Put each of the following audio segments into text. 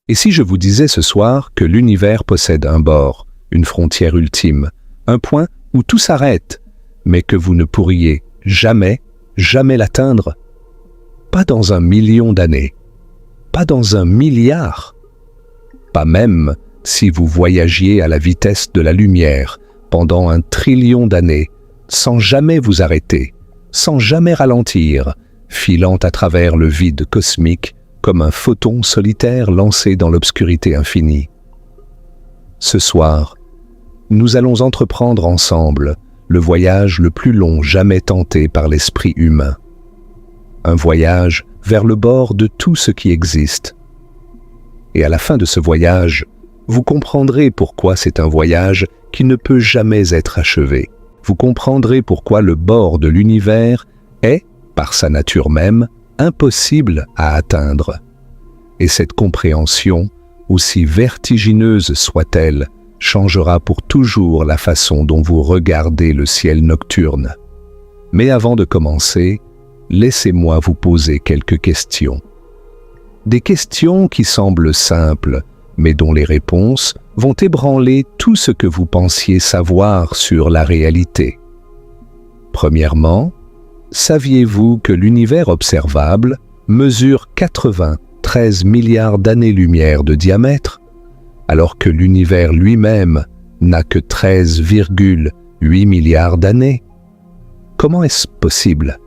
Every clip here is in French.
Et si je vous disais ce soir que l'univers possède un bord, une frontière ultime, un point où tout s'arrête, mais que vous ne pourriez jamais l'atteindre? Pas dans 1 million d'années, pas dans 1 milliard, pas même si vous voyagiez à la vitesse de la lumière pendant 1 trillion d'années, sans jamais vous arrêter, sans jamais ralentir, filant à travers le vide cosmique comme un photon solitaire lancé dans l'obscurité infinie. Ce soir, nous allons entreprendre ensemble le voyage le plus long jamais tenté par l'esprit humain. Un voyage vers le bord de tout ce qui existe. Et à la fin de ce voyage, vous comprendrez pourquoi c'est un voyage qui ne peut jamais être achevé. Vous comprendrez pourquoi le bord de l'univers est, par sa nature même, impossible à atteindre. Et cette compréhension, aussi vertigineuse soit-elle, changera pour toujours la façon dont vous regardez le ciel nocturne. Mais avant de commencer, laissez-moi vous poser quelques questions. Des questions qui semblent simples, mais dont les réponses vont ébranler tout ce que vous pensiez savoir sur la réalité. Premièrement, saviez-vous que l'univers observable mesure 93 milliards d'années-lumière de diamètre, alors que l'univers lui-même n'a que 13,8 milliards d'années? Comment est-ce possible?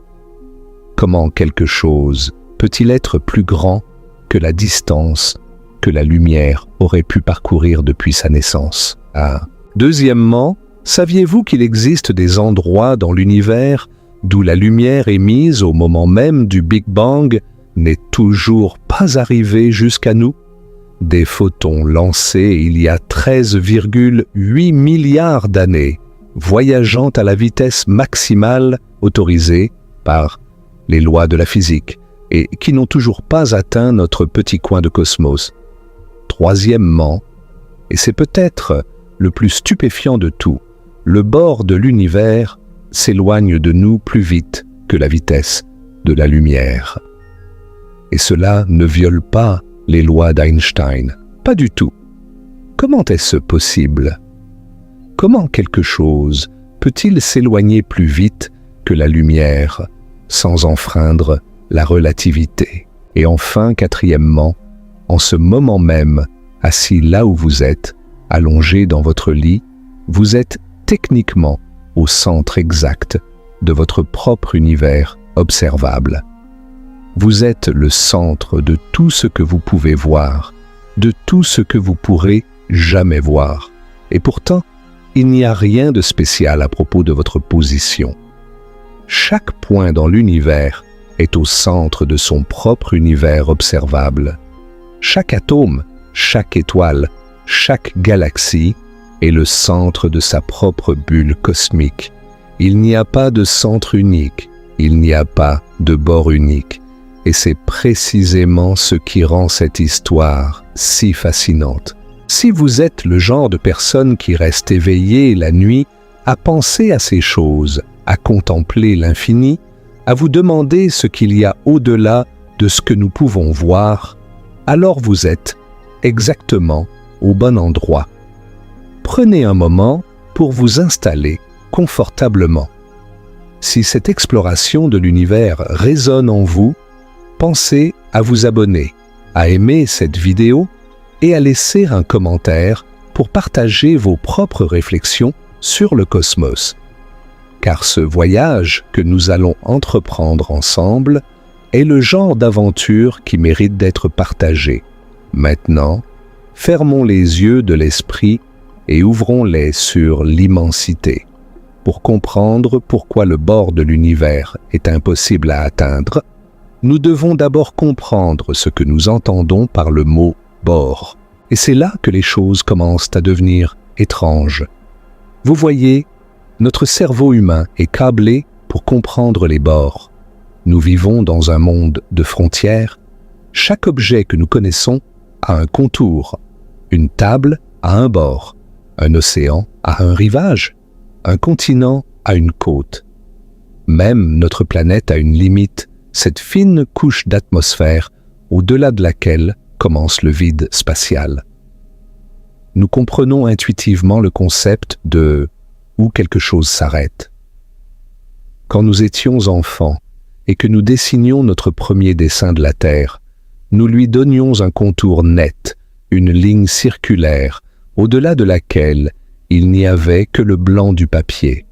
Comment quelque chose peut-il être plus grand que la distance que la lumière aurait pu parcourir depuis sa naissance? Deuxièmement, saviez-vous qu'il existe des endroits dans l'univers d'où la lumière émise au moment même du Big Bang n'est toujours pas arrivée jusqu'à nous? Des photons lancés il y a 13,8 milliards d'années, voyageant à la vitesse maximale autorisée par les lois de la physique, et qui n'ont toujours pas atteint notre petit coin de cosmos. Troisièmement, et c'est peut-être le plus stupéfiant de tout, le bord de l'univers s'éloigne de nous plus vite que la vitesse de la lumière. Et cela ne viole pas les lois d'Einstein, pas du tout. Comment est-ce possible? Comment quelque chose peut-il s'éloigner plus vite que la lumière sans enfreindre la relativité? Et enfin, quatrièmement, en ce moment même, assis là où vous êtes, allongé dans votre lit, vous êtes techniquement au centre exact de votre propre univers observable. Vous êtes le centre de tout ce que vous pouvez voir, de tout ce que vous pourrez jamais voir. Et pourtant, il n'y a rien de spécial à propos de votre position. Chaque point dans l'univers est au centre de son propre univers observable. Chaque atome, chaque étoile, chaque galaxie est le centre de sa propre bulle cosmique. Il n'y a pas de centre unique, il n'y a pas de bord unique. Et c'est précisément ce qui rend cette histoire si fascinante. Si vous êtes le genre de personne qui reste éveillée la nuit à penser à ces choses, à contempler l'infini, à vous demander ce qu'il y a au-delà de ce que nous pouvons voir, alors vous êtes exactement au bon endroit. Prenez un moment pour vous installer confortablement. Si cette exploration de l'univers résonne en vous, pensez à vous abonner, à aimer cette vidéo et à laisser un commentaire pour partager vos propres réflexions sur le cosmos. Car ce voyage que nous allons entreprendre ensemble est le genre d'aventure qui mérite d'être partagé. Maintenant, fermons les yeux de l'esprit et ouvrons-les sur l'immensité pour comprendre pourquoi le bord de l'univers est impossible à atteindre. Nous devons d'abord comprendre ce que nous entendons par le mot « bord ». Et c'est là que les choses commencent à devenir étranges. Vous voyez, notre cerveau humain est câblé pour comprendre les bords. Nous vivons dans un monde de frontières. Chaque objet que nous connaissons a un contour. Une table a un bord. Un océan a un rivage. Un continent a une côte. Même notre planète a une limite, cette fine couche d'atmosphère au-delà de laquelle, commence le vide spatial. Nous comprenons intuitivement le concept de « où quelque chose s'arrête ». Quand nous étions enfants et que nous dessinions notre premier dessin de la Terre, nous lui donnions un contour net, une ligne circulaire, au-delà de laquelle il n'y avait que le blanc du papier.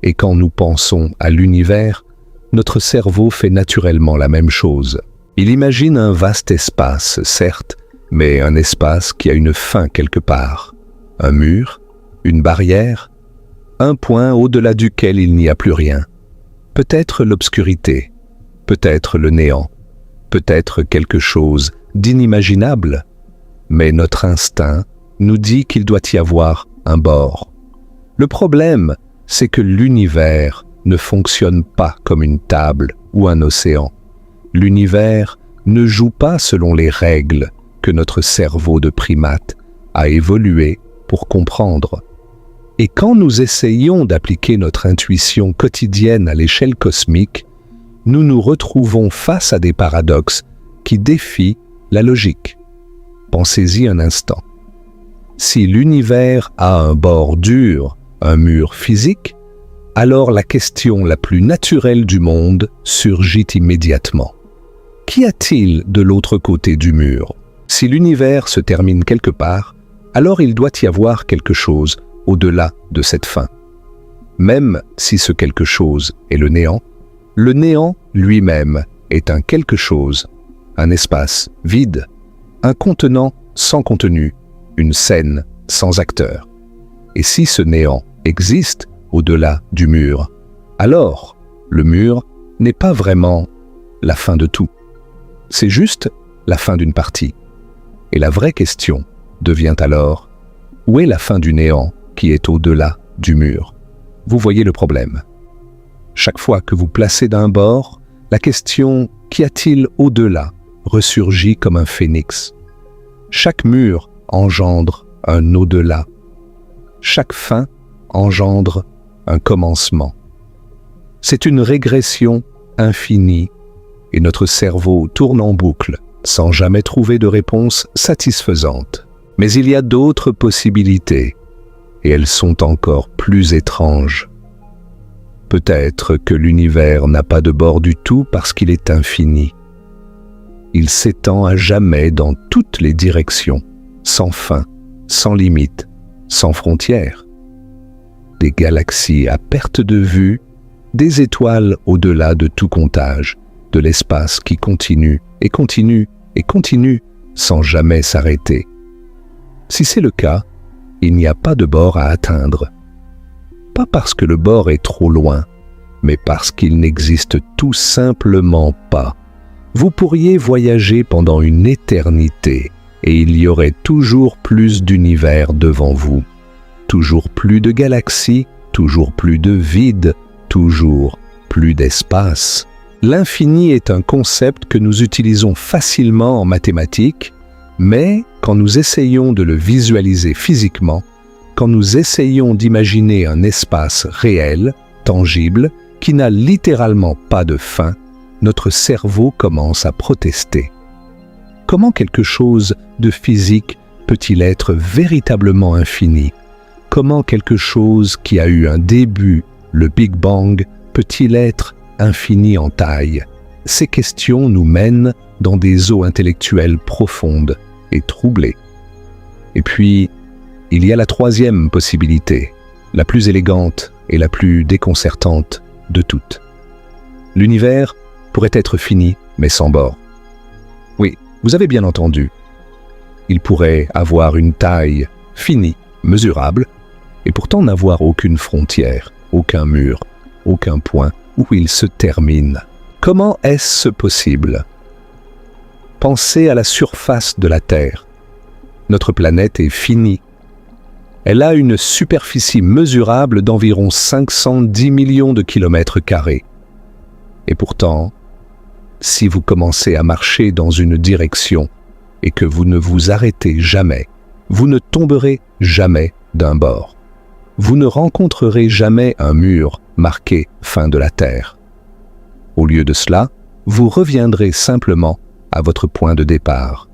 Et quand nous pensons à l'univers, notre cerveau fait naturellement la même chose. Il imagine un vaste espace, certes, mais un espace qui a une fin quelque part. Un mur, une barrière, un point au-delà duquel il n'y a plus rien. Peut-être l'obscurité, peut-être le néant, peut-être quelque chose d'inimaginable, mais notre instinct nous dit qu'il doit y avoir un bord. Le problème, c'est que l'univers ne fonctionne pas comme une table ou un océan. L'univers ne joue pas selon les règles que notre cerveau de primate a évolué pour comprendre. Et quand nous essayons d'appliquer notre intuition quotidienne à l'échelle cosmique, nous nous retrouvons face à des paradoxes qui défient la logique. Pensez-y un instant. Si l'univers a un bord dur, un mur physique, alors la question la plus naturelle du monde surgit immédiatement. Qu'y a-t-il de l'autre côté du mur? Si l'univers se termine quelque part, alors il doit y avoir quelque chose au-delà de cette fin. Même si ce quelque chose est le néant lui-même est un quelque chose, un espace vide, un contenant sans contenu, une scène sans acteur. Et si ce néant existe au-delà du mur, alors le mur n'est pas vraiment la fin de tout. C'est juste la fin d'une partie. Et la vraie question devient alors, où est la fin du néant qui est au-delà du mur? Vous voyez le problème. Chaque fois que vous placez d'un bord, la question « qu'y a-t-il au-delà » ressurgit comme un phénix. Chaque mur engendre un au-delà. Chaque fin engendre un commencement. C'est une régression infinie et notre cerveau tourne en boucle sans jamais trouver de réponse satisfaisante. Mais il y a d'autres possibilités et elles sont encore plus étranges. Peut-être que l'univers n'a pas de bord du tout parce qu'il est infini. Il s'étend à jamais dans toutes les directions, sans fin, sans limite, sans frontières. Des galaxies à perte de vue, des étoiles au-delà de tout comptage, de l'espace qui continue et continue et continue sans jamais s'arrêter. Si c'est le cas, il n'y a pas de bord à atteindre. Pas parce que le bord est trop loin, mais parce qu'il n'existe tout simplement pas. Vous pourriez voyager pendant une éternité et il y aurait toujours plus d'univers devant vous, toujours plus de galaxies, toujours plus de vide, toujours plus d'espace. L'infini est un concept que nous utilisons facilement en mathématiques, mais quand nous essayons de le visualiser physiquement, quand nous essayons d'imaginer un espace réel, tangible, qui n'a littéralement pas de fin, notre cerveau commence à protester. Comment quelque chose de physique peut-il être véritablement infini? Comment quelque chose qui a eu un début, le Big Bang, peut-il être infini en taille? Ces questions nous mènent dans des eaux intellectuelles profondes et troublées. Et puis, il y a la troisième possibilité, la plus élégante et la plus déconcertante de toutes. L'univers pourrait être fini, mais sans bord. Oui, vous avez bien entendu. Il pourrait avoir une taille finie, mesurable, et pourtant n'avoir aucune frontière, aucun mur, aucun point où il se termine. Comment est-ce possible? Pensez à la surface de la Terre. Notre planète est finie. Elle a une superficie mesurable d'environ 510 millions de kilomètres carrés. Et pourtant, si vous commencez à marcher dans une direction et que vous ne vous arrêtez jamais, vous ne tomberez jamais d'un bord. Vous ne rencontrerez jamais un mur marqué « fin de la Terre ». Au lieu de cela, vous reviendrez simplement à votre point de départ.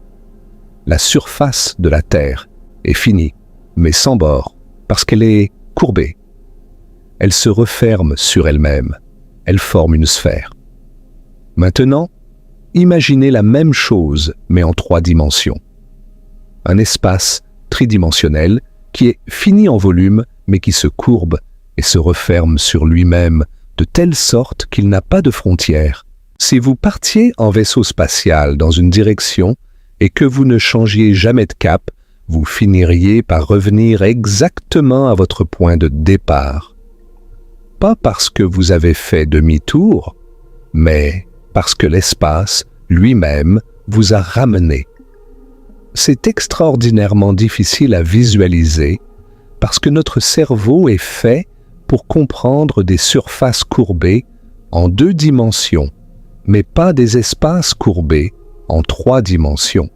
la surface de la Terre est finie, mais sans bord, parce qu'elle est courbée. Elle se referme sur elle-même. Elle forme une sphère. Maintenant, imaginez la même chose, mais en 3 dimensions. Un espace tridimensionnel qui est fini en volume, mais qui se courbe et se referme sur lui-même de telle sorte qu'il n'a pas de frontières. Si vous partiez en vaisseau spatial dans une direction et que vous ne changiez jamais de cap, vous finiriez par revenir exactement à votre point de départ. Pas parce que vous avez fait demi-tour, mais parce que l'espace lui-même vous a ramené. C'est extraordinairement difficile à visualiser parce que notre cerveau est fait pour comprendre des surfaces courbées en 2 dimensions, mais pas des espaces courbés en 3 dimensions.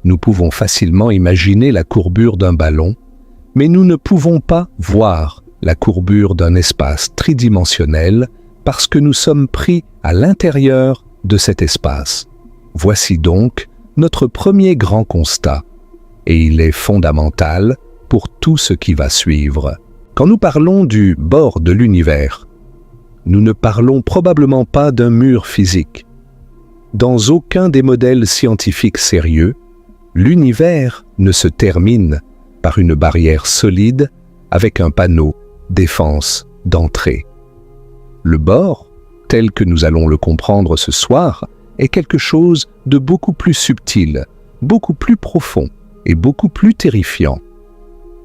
Nous pouvons facilement imaginer la courbure d'un ballon, mais nous ne pouvons pas voir la courbure d'un espace tridimensionnel parce que nous sommes pris à l'intérieur de cet espace. Voici donc notre premier grand constat, et il est fondamental pour tout ce qui va suivre. Quand nous parlons du bord de l'univers, nous ne parlons probablement pas d'un mur physique. Dans aucun des modèles scientifiques sérieux, l'univers ne se termine par une barrière solide avec un panneau défense d'entrée. Le bord, tel que nous allons le comprendre ce soir, est quelque chose de beaucoup plus subtil, beaucoup plus profond et beaucoup plus terrifiant.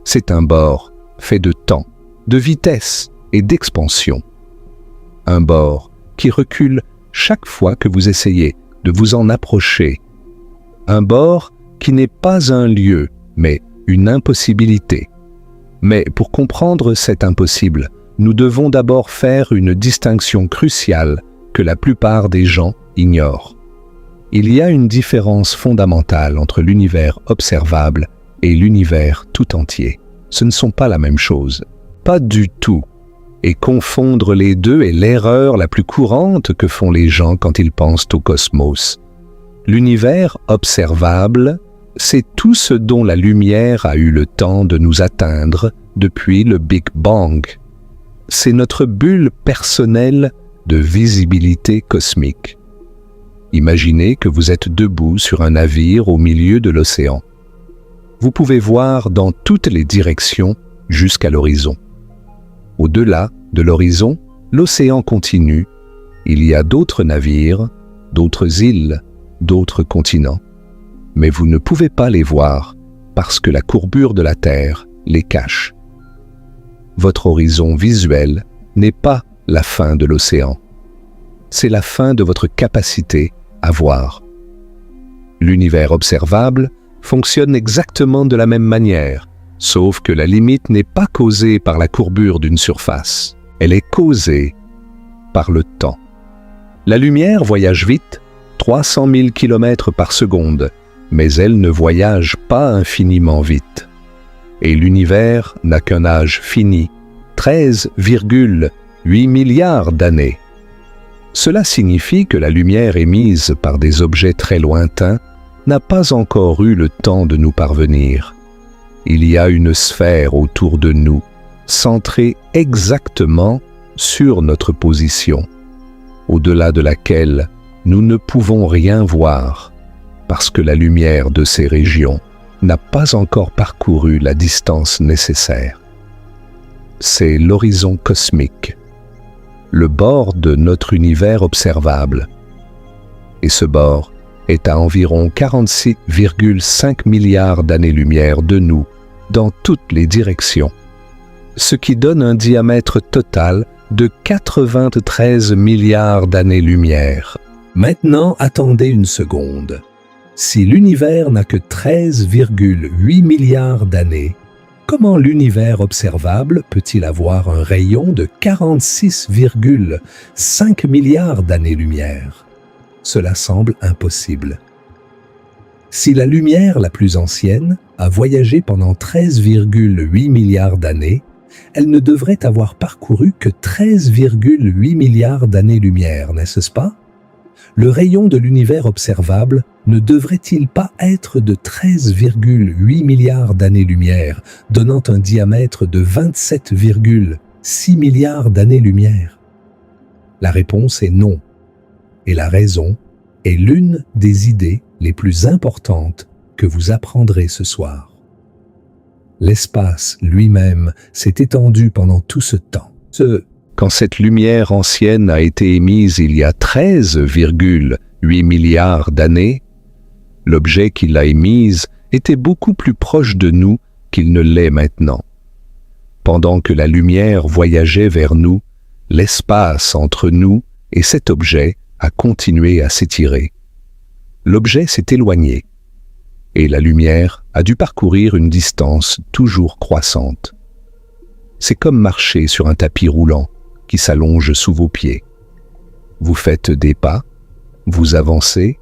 C'est un bord fait de temps, de vitesse et d'expansion. Un bord qui recule chaque fois que vous essayez de vous en approcher. Un bord qui n'est pas un lieu, mais une impossibilité. Mais pour comprendre cet impossible, nous devons d'abord faire une distinction cruciale que la plupart des gens ignorent. Il y a une différence fondamentale entre l'univers observable et l'univers tout entier. Ce ne sont pas la même chose. Pas du tout. Et confondre les deux est l'erreur la plus courante que font les gens quand ils pensent au cosmos. L'univers observable, c'est tout ce dont la lumière a eu le temps de nous atteindre depuis le Big Bang. C'est notre bulle personnelle de visibilité cosmique. Imaginez que vous êtes debout sur un navire au milieu de l'océan. Vous pouvez voir dans toutes les directions jusqu'à l'horizon. Au-delà de l'horizon, l'océan continue. Il y a d'autres navires, d'autres îles, d'autres continents. Mais vous ne pouvez pas les voir parce que la courbure de la Terre les cache. Votre horizon visuel n'est pas la fin de l'océan. C'est la fin de votre capacité à voir. L'univers observable fonctionne exactement de la même manière, sauf que la limite n'est pas causée par la courbure d'une surface. Elle est causée par le temps. La lumière voyage vite, 300 000 km par seconde, mais elle ne voyage pas infiniment vite. Et l'univers n'a qu'un âge fini, 13,8 milliards d'années. Cela signifie que la lumière émise par des objets très lointains n'a pas encore eu le temps de nous parvenir. Il y a une sphère autour de nous, centrée exactement sur notre position, au-delà de laquelle nous ne pouvons rien voir, parce que la lumière de ces régions n'a pas encore parcouru la distance nécessaire. C'est l'horizon cosmique, le bord de notre univers observable. Et ce bord est à environ 46,5 milliards d'années-lumière de nous, dans toutes les directions, ce qui donne un diamètre total de 93 milliards d'années-lumière. Maintenant, attendez une seconde. Si l'univers n'a que 13,8 milliards d'années, comment l'univers observable peut-il avoir un rayon de 46,5 milliards d'années-lumière? Cela semble impossible. Si la lumière la plus ancienne a voyagé pendant 13,8 milliards d'années, elle ne devrait avoir parcouru que 13,8 milliards d'années-lumière, n'est-ce pas? Le rayon de l'univers observable ne devrait-il pas être de 13,8 milliards d'années-lumière, donnant un diamètre de 27,6 milliards d'années-lumière? La réponse est non. Et la raison est l'une des idées les plus importantes que vous apprendrez ce soir. L'espace lui-même s'est étendu pendant tout ce temps. Quand cette lumière ancienne a été émise il y a 13,8 milliards d'années, l'objet qui l'a émise était beaucoup plus proche de nous qu'il ne l'est maintenant. Pendant que la lumière voyageait vers nous, l'espace entre nous et cet objet a continué à s'étirer. L'objet s'est éloigné et la lumière a dû parcourir une distance toujours croissante. C'est comme marcher sur un tapis roulant qui s'allonge sous vos pieds. Vous faites des pas, vous avancez,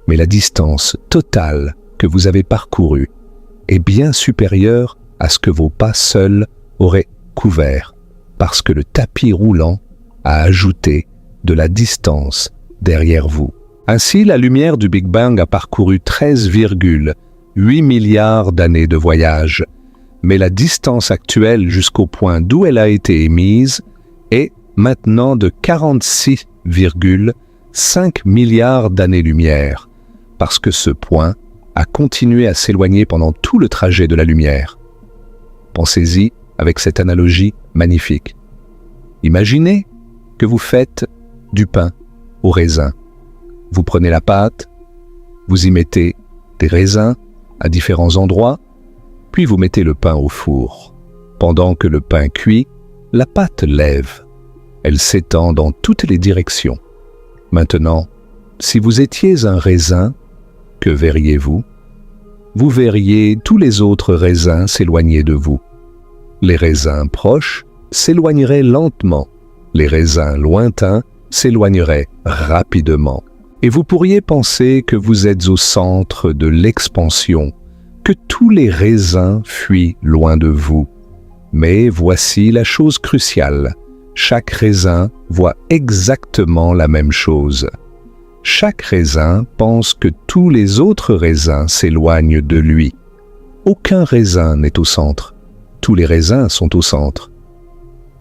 mais la distance totale que vous avez parcourue est bien supérieure à ce que vos pas seuls auraient couvert, parce que le tapis roulant a ajouté de la distance derrière vous. Ainsi, la lumière du Big Bang a parcouru 13,8 milliards d'années de voyage, mais la distance actuelle jusqu'au point d'où elle a été émise est maintenant de 46,5 milliards d'années-lumière, parce que ce point a continué à s'éloigner pendant tout le trajet de la lumière. Pensez-y avec cette analogie magnifique. Imaginez que vous faites du pain au raisin. Vous prenez la pâte, vous y mettez des raisins à différents endroits, puis vous mettez le pain au four. Pendant que le pain cuit, la pâte lève. Elle s'étend dans toutes les directions. Maintenant, si vous étiez un raisin, que verriez-vous? Vous verriez tous les autres raisins s'éloigner de vous. Les raisins proches s'éloigneraient lentement. Les raisins lointains s'éloigneraient rapidement. Et vous pourriez penser que vous êtes au centre de l'expansion, que tous les raisins fuient loin de vous. Mais voici la chose cruciale. Chaque raisin voit exactement la même chose. Chaque raisin pense que tous les autres raisins s'éloignent de lui. Aucun raisin n'est au centre. Tous les raisins sont au centre.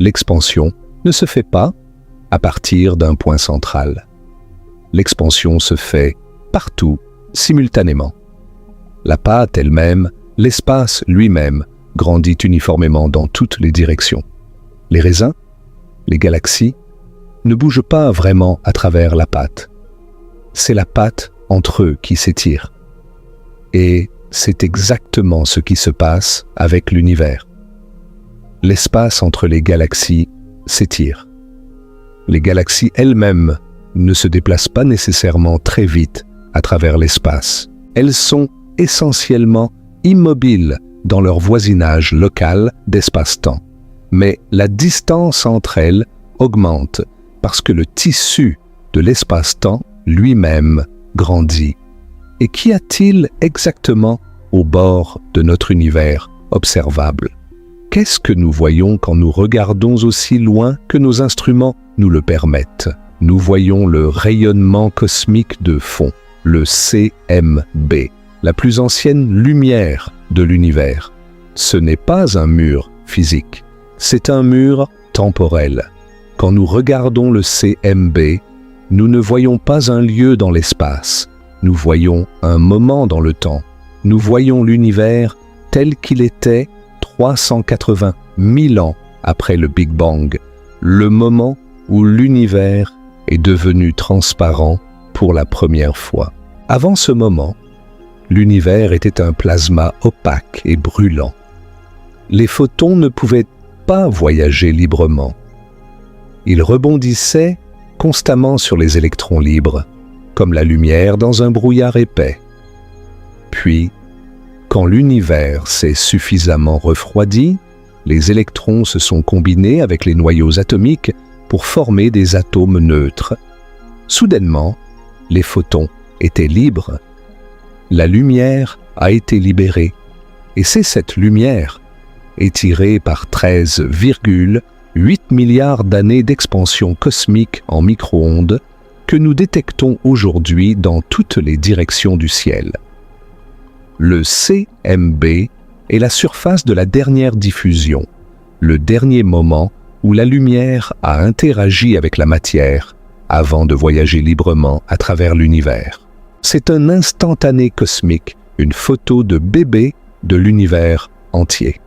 L'expansion ne se fait pas à partir d'un point central. L'expansion se fait partout, simultanément. La pâte elle-même, l'espace lui-même, grandit uniformément dans toutes les directions. Les raisins, les galaxies, ne bougent pas vraiment à travers la pâte. C'est la pâte entre eux qui s'étire. Et c'est exactement ce qui se passe avec l'univers. L'espace entre les galaxies s'étire. Les galaxies elles-mêmes ne se déplacent pas nécessairement très vite à travers l'espace. Elles sont essentiellement immobiles dans leur voisinage local d'espace-temps. Mais la distance entre elles augmente parce que le tissu de l'espace-temps lui-même grandit. Et qu'y a-t-il exactement au bord de notre univers observable? Qu'est-ce que nous voyons quand nous regardons aussi loin que nos instruments nous le permettent? Nous voyons le rayonnement cosmique de fond, le CMB, la plus ancienne lumière de l'univers. Ce n'est pas un mur physique, c'est un mur temporel. Quand nous regardons le CMB, nous ne voyons pas un lieu dans l'espace, nous voyons un moment dans le temps. Nous voyons l'univers tel qu'il était 380 000 ans après le Big Bang, le moment où l'univers est devenu transparent pour la première fois. Avant ce moment, l'univers était un plasma opaque et brûlant. Les photons ne pouvaient pas voyager librement. Ils rebondissaient constamment sur les électrons libres, comme la lumière dans un brouillard épais. Puis, quand l'univers s'est suffisamment refroidi, les électrons se sont combinés avec les noyaux atomiques pour former des atomes neutres. Soudainement, les photons étaient libres. La lumière a été libérée, et c'est cette lumière, étirée par 13,8 milliards d'années d'expansion cosmique en micro-ondes, que nous détectons aujourd'hui dans toutes les directions du ciel. Le CMB est la surface de la dernière diffusion, le dernier moment où la lumière a interagi avec la matière avant de voyager librement à travers l'univers. C'est un instantané cosmique, une photo de bébé de l'univers entier.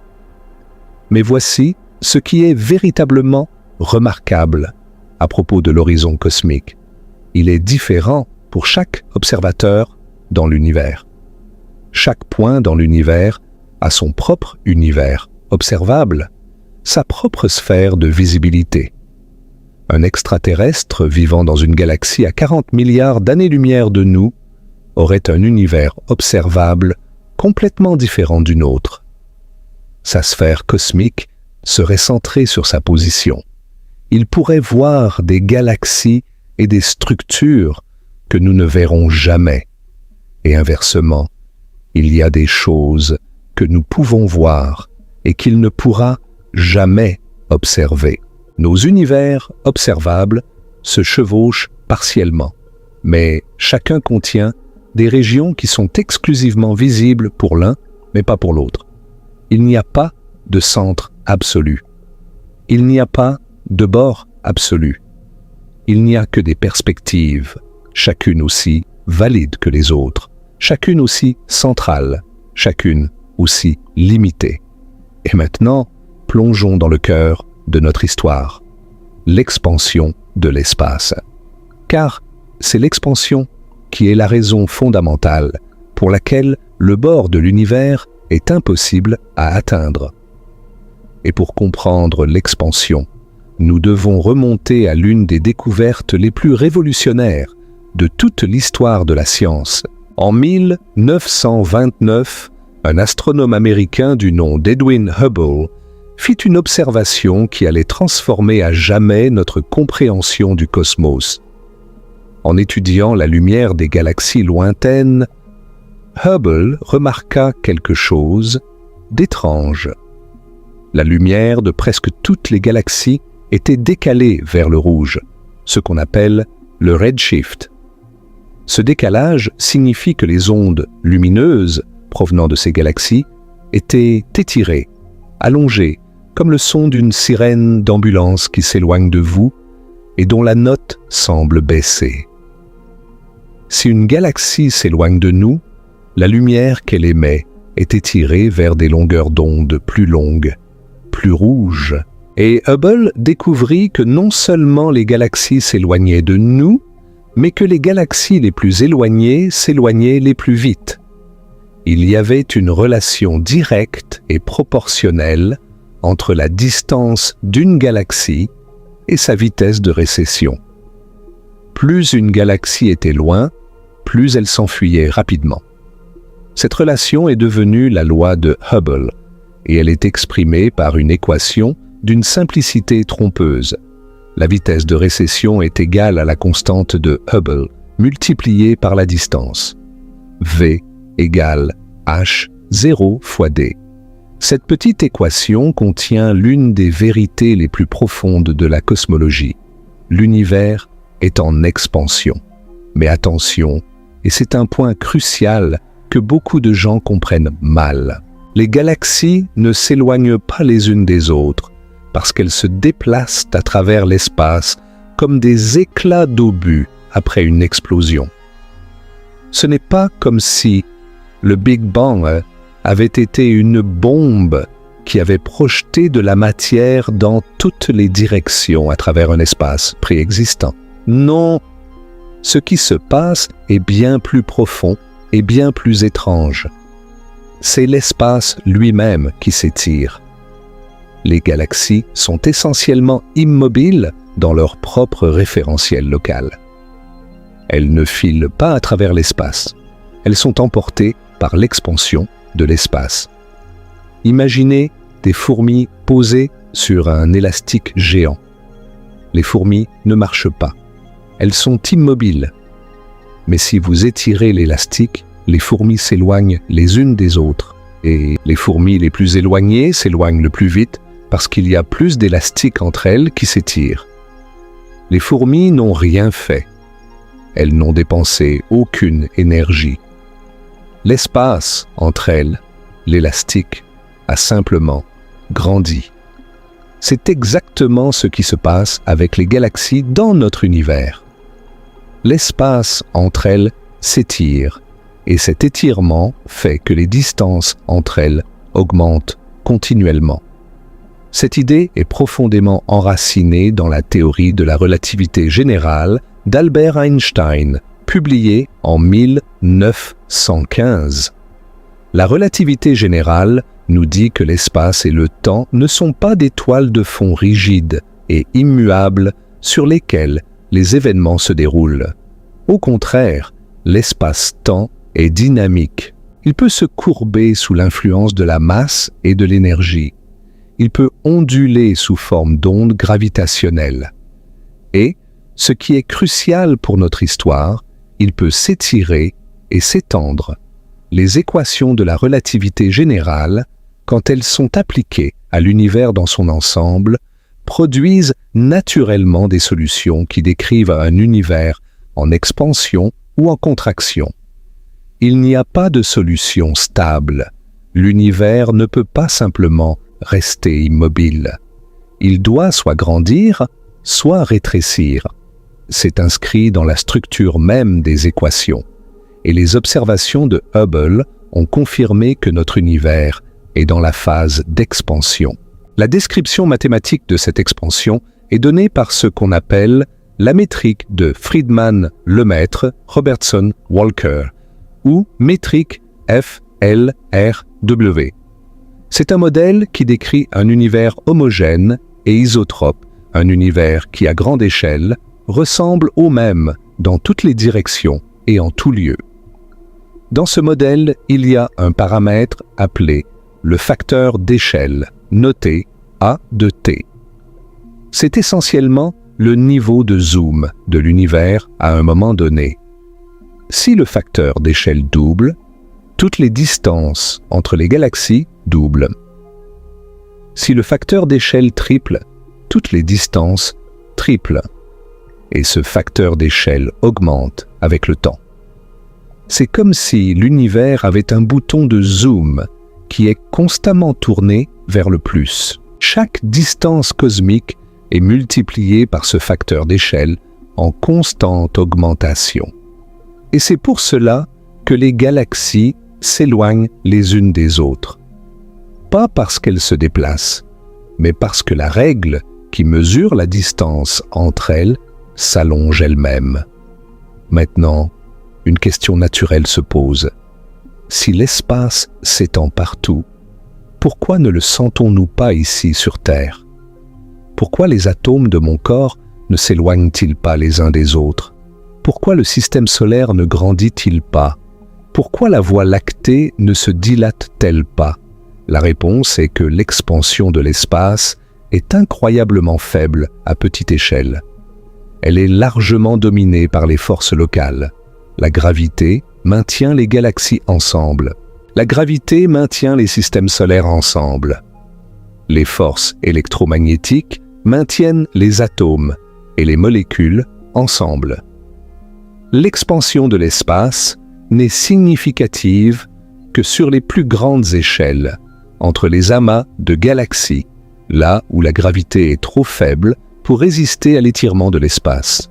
Mais voici ce qui est véritablement remarquable à propos de l'horizon cosmique. Il est différent pour chaque observateur dans l'univers. Chaque point dans l'univers a son propre univers observable, sa propre sphère de visibilité. Un extraterrestre vivant dans une galaxie à 40 milliards d'années-lumière de nous aurait un univers observable complètement différent du nôtre. Sa sphère cosmique serait centrée sur sa position. Il pourrait voir des galaxies et des structures que nous ne verrons jamais. Et inversement, il y a des choses que nous pouvons voir et qu'il ne pourra jamais observer. Nos univers observables se chevauchent partiellement, mais chacun contient des régions qui sont exclusivement visibles pour l'un, mais pas pour l'autre. Il n'y a pas de centre absolu. Il n'y a pas de bord absolu. Il n'y a que des perspectives, chacune aussi valide que les autres, chacune aussi centrale, chacune aussi limitée. Et maintenant, plongeons dans le cœur de notre histoire, l'expansion de l'espace. Car c'est l'expansion qui est la raison fondamentale pour laquelle le bord de l'univers est impossible à atteindre. Et pour comprendre l'expansion, nous devons remonter à l'une des découvertes les plus révolutionnaires de toute l'histoire de la science. En 1929, un astronome américain du nom d'Edwin Hubble fit une observation qui allait transformer à jamais notre compréhension du cosmos. En étudiant la lumière des galaxies lointaines, Hubble remarqua quelque chose d'étrange. La lumière de presque toutes les galaxies était décalée vers le rouge, ce qu'on appelle le redshift. Ce décalage signifie que les ondes lumineuses provenant de ces galaxies étaient étirées, allongées, comme le son d'une sirène d'ambulance qui s'éloigne de vous et dont la note semble baisser. Si une galaxie s'éloigne de nous, la lumière qu'elle émet est étirée vers des longueurs d'onde plus longues, plus rouges. Et Hubble découvrit que non seulement les galaxies s'éloignaient de nous, mais que les galaxies les plus éloignées s'éloignaient les plus vite. Il y avait une relation directe et proportionnelle entre la distance d'une galaxie et sa vitesse de récession. Plus une galaxie était loin, plus elle s'enfuyait rapidement. Cette relation est devenue la loi de Hubble, et elle est exprimée par une équation d'une simplicité trompeuse. La vitesse de récession est égale à la constante de Hubble, multipliée par la distance. V égale H0 fois D. Cette petite équation contient l'une des vérités les plus profondes de la cosmologie. L'univers est en expansion. Mais attention, et c'est un point crucial que beaucoup de gens comprennent mal. Les galaxies ne s'éloignent pas les unes des autres parce qu'elles se déplacent à travers l'espace comme des éclats d'obus après une explosion. Ce n'est pas comme si le Big Bang avait été une bombe qui avait projeté de la matière dans toutes les directions à travers un espace préexistant. Non, ce qui se passe est bien plus profond et bien plus étrange. C'est l'espace lui-même qui s'étire. Les galaxies sont essentiellement immobiles dans leur propre référentiel local. Elles ne filent pas à travers l'espace. Elles sont emportées par l'expansion de l'espace. Imaginez des fourmis posées sur un élastique géant. Les fourmis ne marchent pas. Elles sont immobiles. Mais si vous étirez l'élastique, les fourmis s'éloignent les unes des autres. Et les fourmis les plus éloignées s'éloignent le plus vite parce qu'il y a plus d'élastique entre elles qui s'étirent. Les fourmis n'ont rien fait. elles n'ont dépensé aucune énergie. L'espace, entre elles, l'élastique, a simplement grandi. C'est exactement ce qui se passe avec les galaxies dans notre univers. L'espace entre elles s'étire, et cet étirement fait que les distances entre elles augmentent continuellement. Cette idée est profondément enracinée dans la théorie de la relativité générale d'Albert Einstein, publiée en 1915. La relativité générale nous dit que l'espace et le temps ne sont pas des toiles de fond rigides et immuables sur lesquelles les événements se déroulent. Au contraire, l'espace-temps est dynamique. Il peut se courber sous l'influence de la masse et de l'énergie. Il peut onduler sous forme d'ondes gravitationnelles. Et, ce qui est crucial pour notre histoire, il peut s'étirer et s'étendre. Les équations de la relativité générale, quand elles sont appliquées à l'univers dans son ensemble, produisent naturellement des solutions qui décrivent un univers en expansion ou en contraction. Il n'y a pas de solution stable. L'univers ne peut pas simplement rester immobile. Il doit soit grandir, soit rétrécir. C'est inscrit dans la structure même des équations. Et les observations de Hubble ont confirmé que notre univers est dans la phase d'expansion. La description mathématique de cette expansion est donnée par ce qu'on appelle la métrique de Friedmann-Lemaitre-Robertson-Walker, ou métrique FLRW. C'est un modèle qui décrit un univers homogène et isotrope, un univers qui, à grande échelle, ressemble au même dans toutes les directions et en tout lieu. Dans ce modèle, il y a un paramètre appelé le facteur d'échelle, noté A de t. C'est essentiellement le niveau de zoom de l'univers à un moment donné. Si le facteur d'échelle double, toutes les distances entre les galaxies doublent. Si le facteur d'échelle triple, toutes les distances triplent. Et ce facteur d'échelle augmente avec le temps. C'est comme si l'univers avait un bouton de zoom qui est constamment tourné vers le plus. Chaque distance cosmique est multipliée par ce facteur d'échelle en constante augmentation. Et c'est pour cela que les galaxies s'éloignent les unes des autres. Pas parce qu'elles se déplacent, mais parce que la règle qui mesure la distance entre elles s'allonge elle-même. Maintenant, une question naturelle se pose. Si l'espace s'étend partout, pourquoi ne le sentons-nous pas ici sur Terre? Pourquoi les atomes de mon corps ne s'éloignent-ils pas les uns des autres? Pourquoi le système solaire ne grandit-il pas? Pourquoi la Voie lactée ne se dilate-t-elle pas? La réponse est que l'expansion de l'espace est incroyablement faible à petite échelle. Elle est largement dominée par les forces locales. La gravité maintient les galaxies ensemble. La gravité maintient les systèmes solaires ensemble. Les forces électromagnétiques maintiennent les atomes et les molécules ensemble. L'expansion de l'espace n'est significative que sur les plus grandes échelles, entre les amas de galaxies, là où la gravité est trop faible pour résister à l'étirement de l'espace.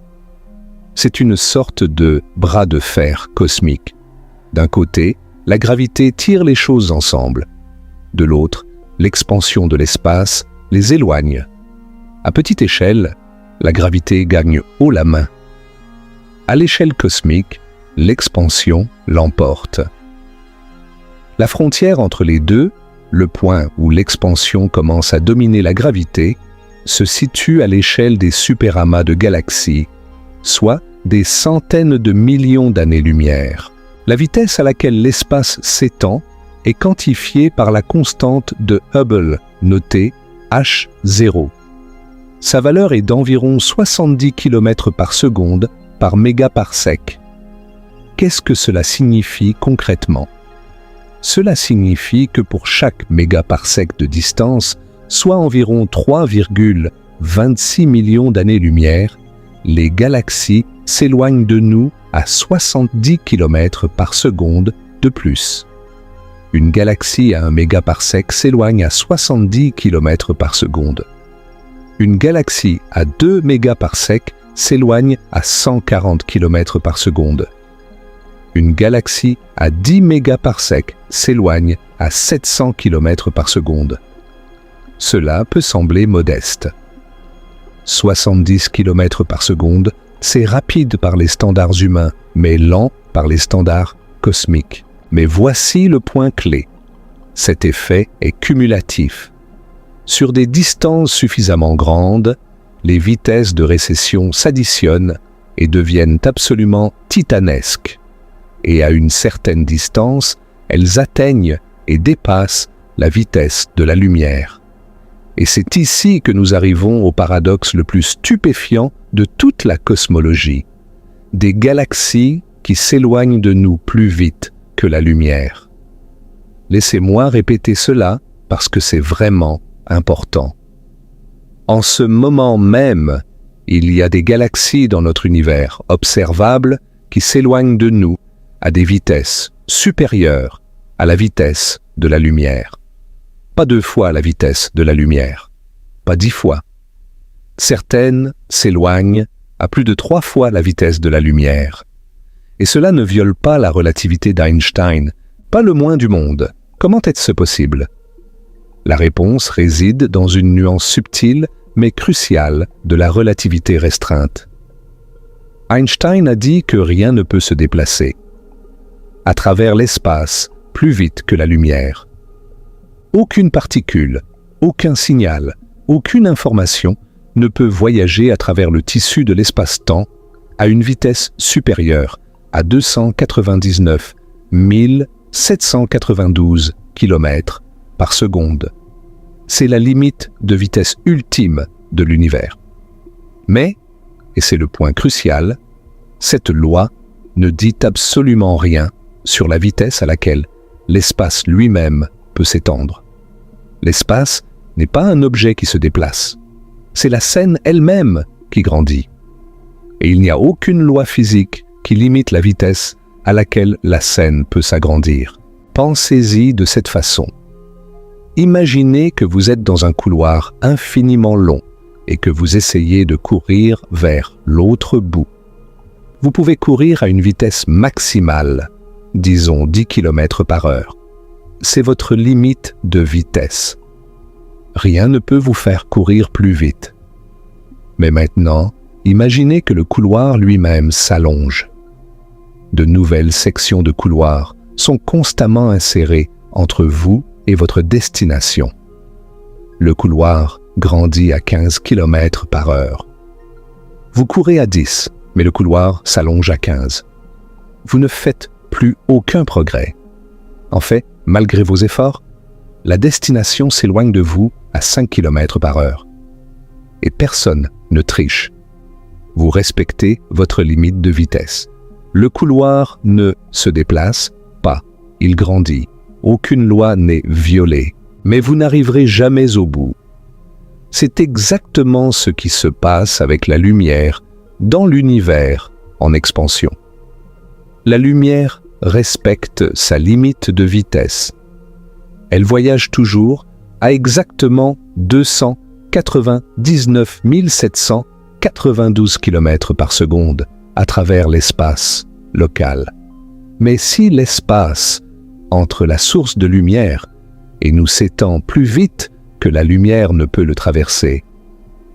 C'est une sorte de bras de fer cosmique. D'un côté, la gravité tire les choses ensemble. De l'autre, l'expansion de l'espace les éloigne. À petite échelle, la gravité gagne haut la main. À l'échelle cosmique, l'expansion l'emporte. La frontière entre les deux, le point où l'expansion commence à dominer la gravité, se situe à l'échelle des superamas de galaxies, soit des centaines de millions d'années-lumière. La vitesse à laquelle l'espace s'étend est quantifiée par la constante de Hubble, notée h0. Sa valeur est d'environ 70 km par seconde par mégaparsec. Qu'est-ce que cela signifie concrètement? Cela signifie que pour chaque mégaparsec de distance, soit environ 3,26 millions d'années-lumière, les galaxies s'éloignent de nous à 70 km par seconde de plus. Une galaxie à 1 mégaparsec s'éloigne à 70 km par seconde. Une galaxie à 2 mégaparsecs s'éloigne à 140 km par seconde. Une galaxie à 10 mégaparsecs s'éloigne à 700 km par seconde. Cela peut sembler modeste. 70 km par seconde, c'est rapide par les standards humains, mais lent par les standards cosmiques. Mais voici le point clé. Cet effet est cumulatif. Sur des distances suffisamment grandes, les vitesses de récession s'additionnent et deviennent absolument titanesques. Et à une certaine distance, elles atteignent et dépassent la vitesse de la lumière. Et c'est ici que nous arrivons au paradoxe le plus stupéfiant de toute la cosmologie. Des galaxies qui s'éloignent de nous plus vite que la lumière. Laissez-moi répéter cela parce que c'est vraiment important. En ce moment même, il y a des galaxies dans notre univers observables qui s'éloignent de nous à des vitesses supérieures à la vitesse de la lumière. Pas 2 fois la vitesse de la lumière, pas 10 fois. Certaines s'éloignent à plus de 3 fois la vitesse de la lumière. Et cela ne viole pas la relativité d'Einstein, pas le moins du monde. Comment est-ce possible? La réponse réside dans une nuance subtile mais cruciale de la relativité restreinte. Einstein a dit que rien ne peut se déplacer à travers l'espace plus vite que la lumière. Aucune particule, aucun signal, aucune information ne peut voyager à travers le tissu de l'espace-temps à une vitesse supérieure à 299 792 km par seconde. C'est la limite de vitesse ultime de l'univers. Mais, et c'est le point crucial, cette loi ne dit absolument rien sur la vitesse à laquelle l'espace lui-même peut s'étendre. L'espace n'est pas un objet qui se déplace, c'est la scène elle-même qui grandit. Et il n'y a aucune loi physique qui limite la vitesse à laquelle la scène peut s'agrandir. Pensez-y de cette façon. Imaginez que vous êtes dans un couloir infiniment long et que vous essayez de courir vers l'autre bout. Vous pouvez courir à une vitesse maximale, disons 10 km par heure. C'est votre limite de vitesse. Rien ne peut vous faire courir plus vite. Mais maintenant, imaginez que le couloir lui-même s'allonge. De nouvelles sections de couloir sont constamment insérées entre vous et votre destination. Le couloir grandit à 15 km par heure. Vous courez à 10, mais le couloir s'allonge à 15. Vous ne faites plus aucun progrès. En fait, malgré vos efforts, la destination s'éloigne de vous à 5 km par heure. Et personne ne triche. Vous respectez votre limite de vitesse. Le couloir ne se déplace pas, il grandit. Aucune loi n'est violée, mais vous n'arriverez jamais au bout. C'est exactement ce qui se passe avec la lumière dans l'univers en expansion. La lumière respecte sa limite de vitesse. Elle voyage toujours à exactement 299 792 km par seconde à travers l'espace local. Mais si l'espace entre la source de lumière et nous s'étend plus vite que la lumière ne peut le traverser,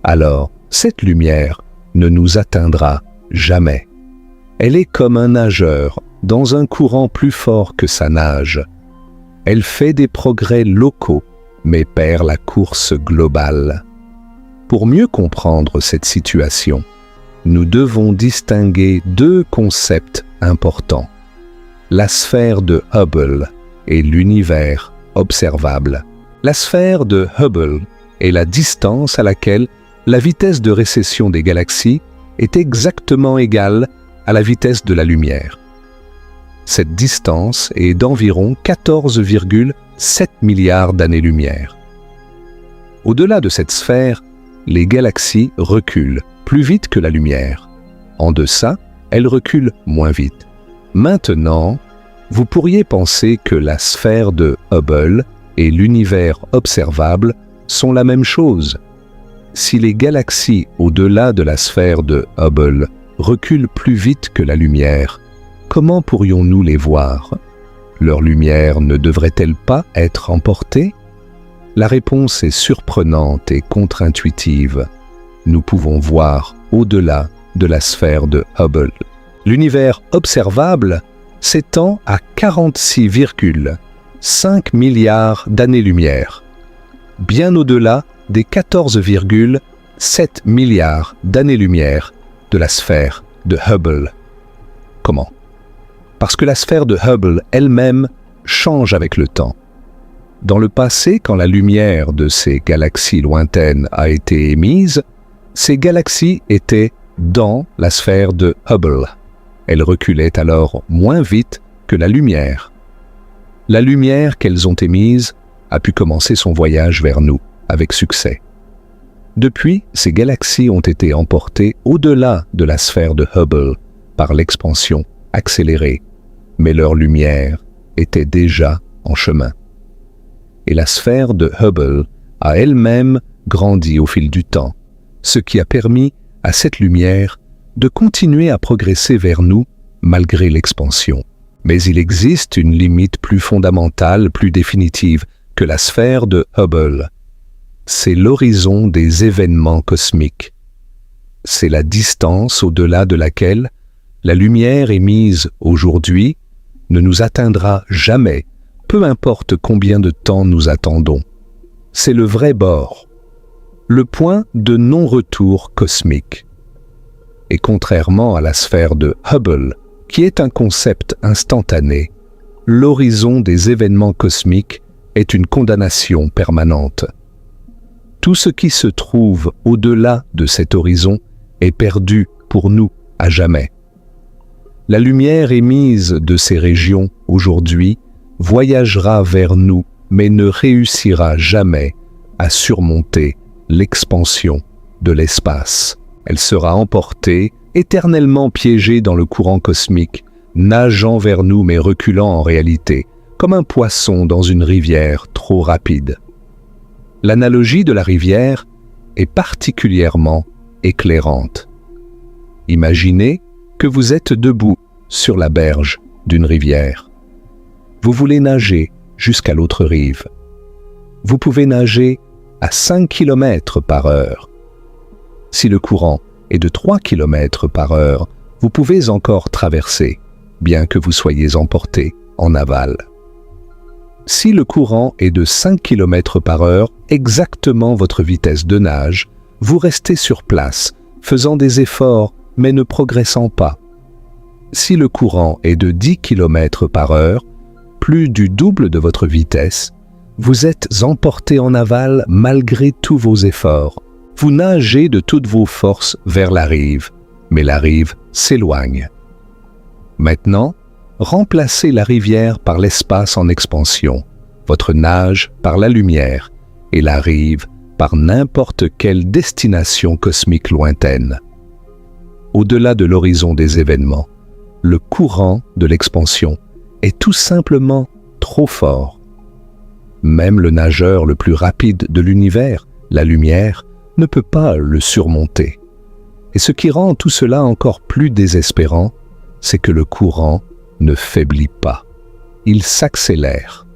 alors cette lumière ne nous atteindra jamais. Elle est comme un nageur dans un courant plus fort que sa nage. Elle fait des progrès locaux, mais perd la course globale. Pour mieux comprendre cette situation, nous devons distinguer 2 concepts importants: la sphère de Hubble et l'univers observable. La sphère de Hubble est la distance à laquelle la vitesse de récession des galaxies est exactement égale à la vitesse de la lumière. Cette distance est d'environ 14,7 milliards d'années-lumière. Au-delà de cette sphère, les galaxies reculent plus vite que la lumière. En deçà, elle recule moins vite. Maintenant, vous pourriez penser que la sphère de Hubble et l'univers observable sont la même chose. Si les galaxies au-delà de la sphère de Hubble reculent plus vite que la lumière, comment pourrions-nous les voir? Leur lumière ne devrait-elle pas être emportée? La réponse est surprenante et contre-intuitive. Nous pouvons voir au-delà de la sphère de Hubble. L'univers observable s'étend à 46,5 milliards d'années-lumière, bien au-delà des 14,7 milliards d'années-lumière de la sphère de Hubble. Comment? Parce que la sphère de Hubble elle-même change avec le temps. Dans le passé, quand la lumière de ces galaxies lointaines a été émise, ces galaxies étaient dans la sphère de Hubble. Elles reculaient alors moins vite que la lumière. La lumière qu'elles ont émise a pu commencer son voyage vers nous avec succès. Depuis, ces galaxies ont été emportées au-delà de la sphère de Hubble par l'expansion accélérée, mais leur lumière était déjà en chemin. Et la sphère de Hubble a elle-même grandi au fil du temps, ce qui a permis à cette lumière de continuer à progresser vers nous malgré l'expansion. Mais il existe une limite plus fondamentale, plus définitive que la sphère de Hubble. C'est l'horizon des événements cosmiques. C'est la distance au-delà de laquelle la lumière émise aujourd'hui ne nous atteindra jamais, peu importe combien de temps nous attendons. C'est le vrai bord, le point de non-retour cosmique. Et contrairement à la sphère de Hubble, qui est un concept instantané, l'horizon des événements cosmiques est une condamnation permanente. Tout ce qui se trouve au-delà de cet horizon est perdu pour nous à jamais. La lumière émise de ces régions aujourd'hui voyagera vers nous, mais ne réussira jamais à surmonter l'expansion de l'espace. Elle sera emportée, éternellement piégée dans le courant cosmique, nageant vers nous mais reculant en réalité, comme un poisson dans une rivière trop rapide. L'analogie de la rivière est particulièrement éclairante. Imaginez que vous êtes debout sur la berge d'une rivière. Vous voulez nager jusqu'à l'autre rive. Vous pouvez nager à 5 km par heure. Si le courant est de 3 km par heure, vous pouvez encore traverser, bien que vous soyez emporté en aval. Si le courant est de 5 km par heure, exactement votre vitesse de nage, vous restez sur place, faisant des efforts mais ne progressant pas. Si le courant est de 10 km par heure, plus du double de votre vitesse, vous êtes emporté en aval malgré tous vos efforts. Vous nagez de toutes vos forces vers la rive, mais la rive s'éloigne. Maintenant, remplacez la rivière par l'espace en expansion, votre nage par la lumière et la rive par n'importe quelle destination cosmique lointaine. Au-delà de l'horizon des événements, le courant de l'expansion est tout simplement trop fort. Même le nageur le plus rapide de l'univers, la lumière, ne peut pas le surmonter. Et ce qui rend tout cela encore plus désespérant, c'est que le courant ne faiblit pas. Il s'accélère.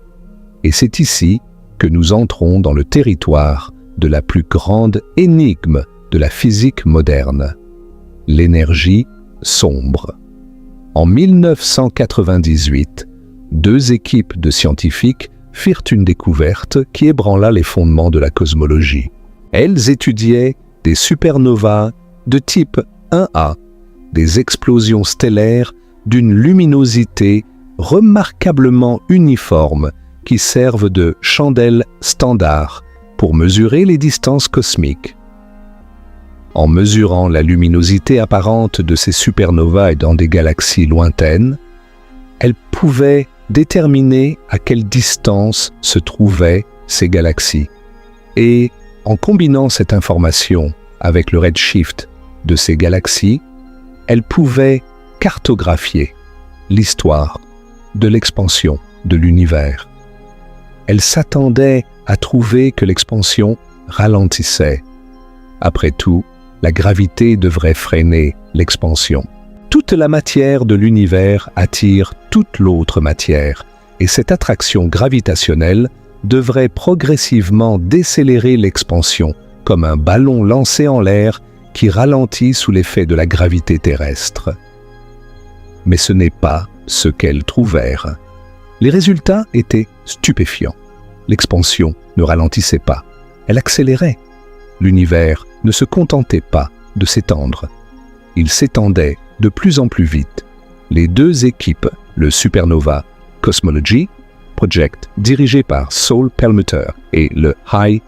Et c'est ici que nous entrons dans le territoire de la plus grande énigme de la physique moderne, l'énergie sombre. En 1998, 2 équipes de scientifiques firent une découverte qui ébranla les fondements de la cosmologie. Elles étudiaient des supernovas de type 1A, des explosions stellaires d'une luminosité remarquablement uniforme qui servent de chandelle standard pour mesurer les distances cosmiques. En mesurant la luminosité apparente de ces supernovas dans des galaxies lointaines, elles pouvaient déterminer à quelle distance se trouvaient ces galaxies. Et en combinant cette information avec le redshift de ces galaxies, elle pouvait cartographier l'histoire de l'expansion de l'univers. Elle s'attendait à trouver que l'expansion ralentissait. Après tout, la gravité devrait freiner l'expansion. Toute la matière de l'univers attire toute l'autre matière, et cette attraction gravitationnelle devrait progressivement décélérer l'expansion, comme un ballon lancé en l'air qui ralentit sous l'effet de la gravité terrestre. Mais ce n'est pas ce qu'elles trouvèrent. Les résultats étaient stupéfiants. L'expansion ne ralentissait pas, elle accélérait. L'univers ne se contentait pas de s'étendre. Il s'étendait de plus en plus vite. Les deux équipes, le Supernova Cosmology Project, dirigé par Saul Perlmutter, et le High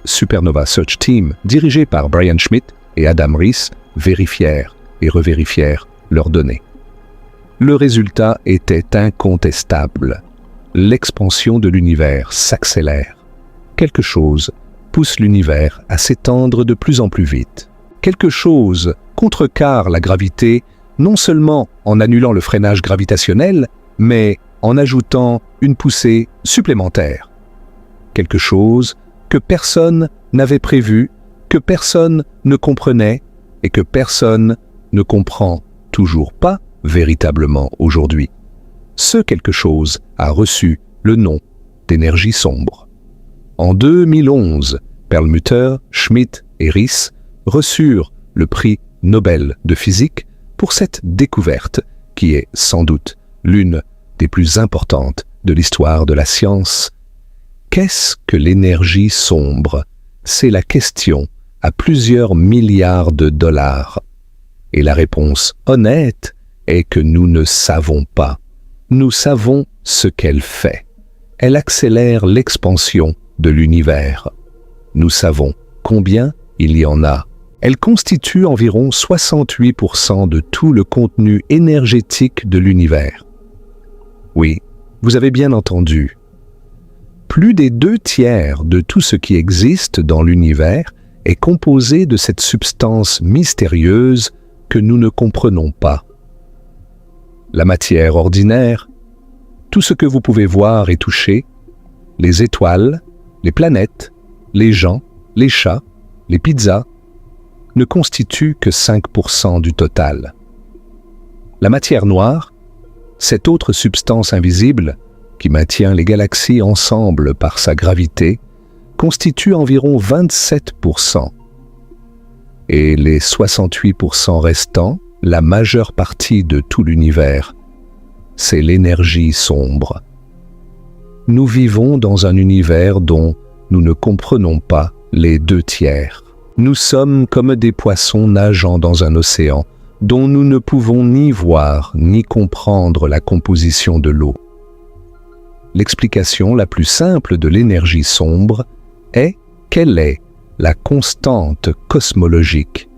Supernova Search Team, dirigé par Brian Schmidt et Adam Riess, vérifièrent et revérifièrent leurs données. Le résultat était incontestable. L'expansion de l'univers s'accélère. Quelque chose pousse l'univers à s'étendre de plus en plus vite. Quelque chose contrecarre la gravité, non seulement en annulant le freinage gravitationnel, mais en ajoutant une poussée supplémentaire. Quelque chose que personne n'avait prévu, que personne ne comprenait et que personne ne comprend toujours pas véritablement aujourd'hui. Ce quelque chose a reçu le nom d'énergie sombre. En 2011, Perlmutter, Schmidt et Riess reçurent le prix Nobel de physique pour cette découverte qui est sans doute l'une des plus importantes de l'histoire de la science. Qu'est-ce que l'énergie sombre? C'est la question à plusieurs milliards de dollars. Et la réponse honnête est que nous ne savons pas. Nous savons ce qu'elle fait. Elle accélère l'expansion de l'univers. Nous savons combien il y en a. Elle constitue environ 68% de tout le contenu énergétique de l'univers. Oui, vous avez bien entendu. Plus des 2/3 de tout ce qui existe dans l'univers est composé de cette substance mystérieuse que nous ne comprenons pas. La matière ordinaire, tout ce que vous pouvez voir et toucher, les étoiles, les planètes, les gens, les chats, les pizzas, ne constituent que 5% du total. La matière noire, cette autre substance invisible qui maintient les galaxies ensemble par sa gravité, constitue environ 27%. Et les 68% restants, la majeure partie de tout l'univers, c'est l'énergie sombre. Nous vivons dans un univers dont nous ne comprenons pas les 2/3. Nous sommes comme des poissons nageant dans un océan dont nous ne pouvons ni voir ni comprendre la composition de l'eau. L'explication la plus simple de l'énergie sombre est qu'elle est la constante cosmologique,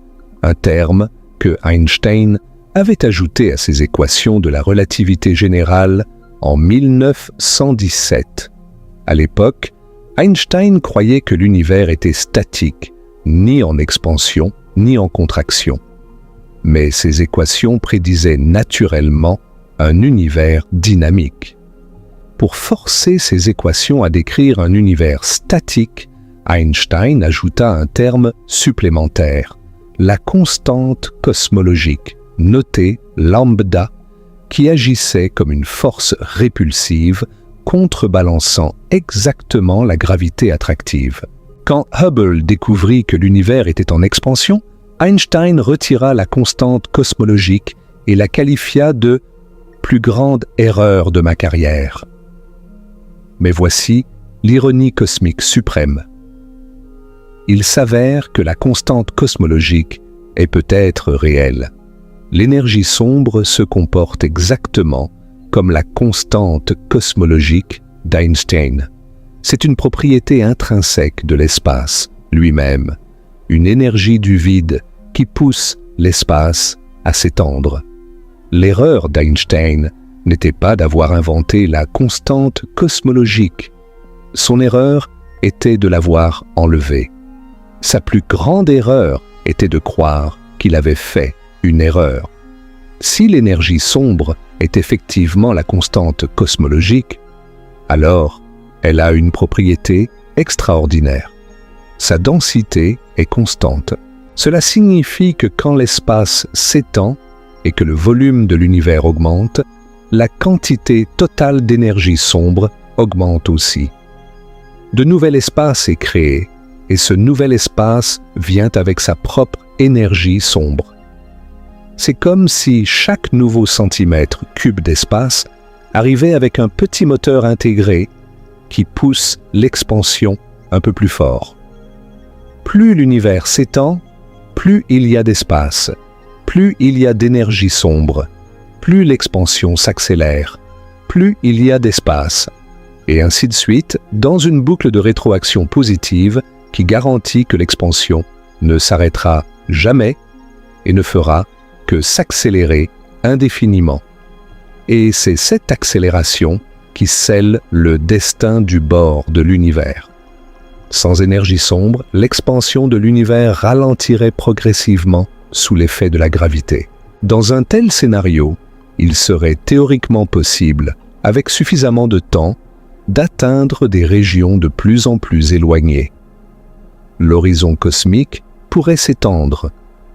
un terme que Einstein avait ajouté à ses équations de la relativité générale en 1917. À l'époque, Einstein croyait que l'univers était statique, ni en expansion, ni en contraction. Mais ces équations prédisaient naturellement un univers dynamique. Pour forcer ces équations à décrire un univers statique, Einstein ajouta un terme supplémentaire, la constante cosmologique, notée lambda, qui agissait comme une force répulsive, contrebalançant exactement la gravité attractive. Quand Hubble découvrit que l'univers était en expansion, Einstein retira la constante cosmologique et la qualifia de « plus grande erreur de ma carrière ». Mais voici l'ironie cosmique suprême. Il s'avère que la constante cosmologique est peut-être réelle. L'énergie sombre se comporte exactement comme la constante cosmologique d'Einstein. C'est une propriété intrinsèque de l'espace lui-même, une énergie du vide qui pousse l'espace à s'étendre. L'erreur d'Einstein n'était pas d'avoir inventé la constante cosmologique. Son erreur était de l'avoir enlevée. Sa plus grande erreur était de croire qu'il avait fait une erreur. Si l'énergie sombre est effectivement la constante cosmologique, alors elle a une propriété extraordinaire. Sa densité est constante. Cela signifie que quand l'espace s'étend et que le volume de l'univers augmente, la quantité totale d'énergie sombre augmente aussi. De nouvel espace est créé, et ce nouvel espace vient avec sa propre énergie sombre. C'est comme si chaque nouveau centimètre cube d'espace arrivait avec un petit moteur intégré qui pousse l'expansion un peu plus fort. Plus l'univers s'étend, plus il y a d'espace, plus il y a d'énergie sombre, plus l'expansion s'accélère, plus il y a d'espace, et ainsi de suite dans une boucle de rétroaction positive qui garantit que l'expansion ne s'arrêtera jamais et ne fera que s'accélérer indéfiniment. Et c'est cette accélération qui scelle le destin du bord de l'univers. Sans énergie sombre, l'expansion de l'univers ralentirait progressivement sous l'effet de la gravité. Dans un tel scénario, il serait théoriquement possible, avec suffisamment de temps, d'atteindre des régions de plus en plus éloignées. L'horizon cosmique pourrait s'étendre,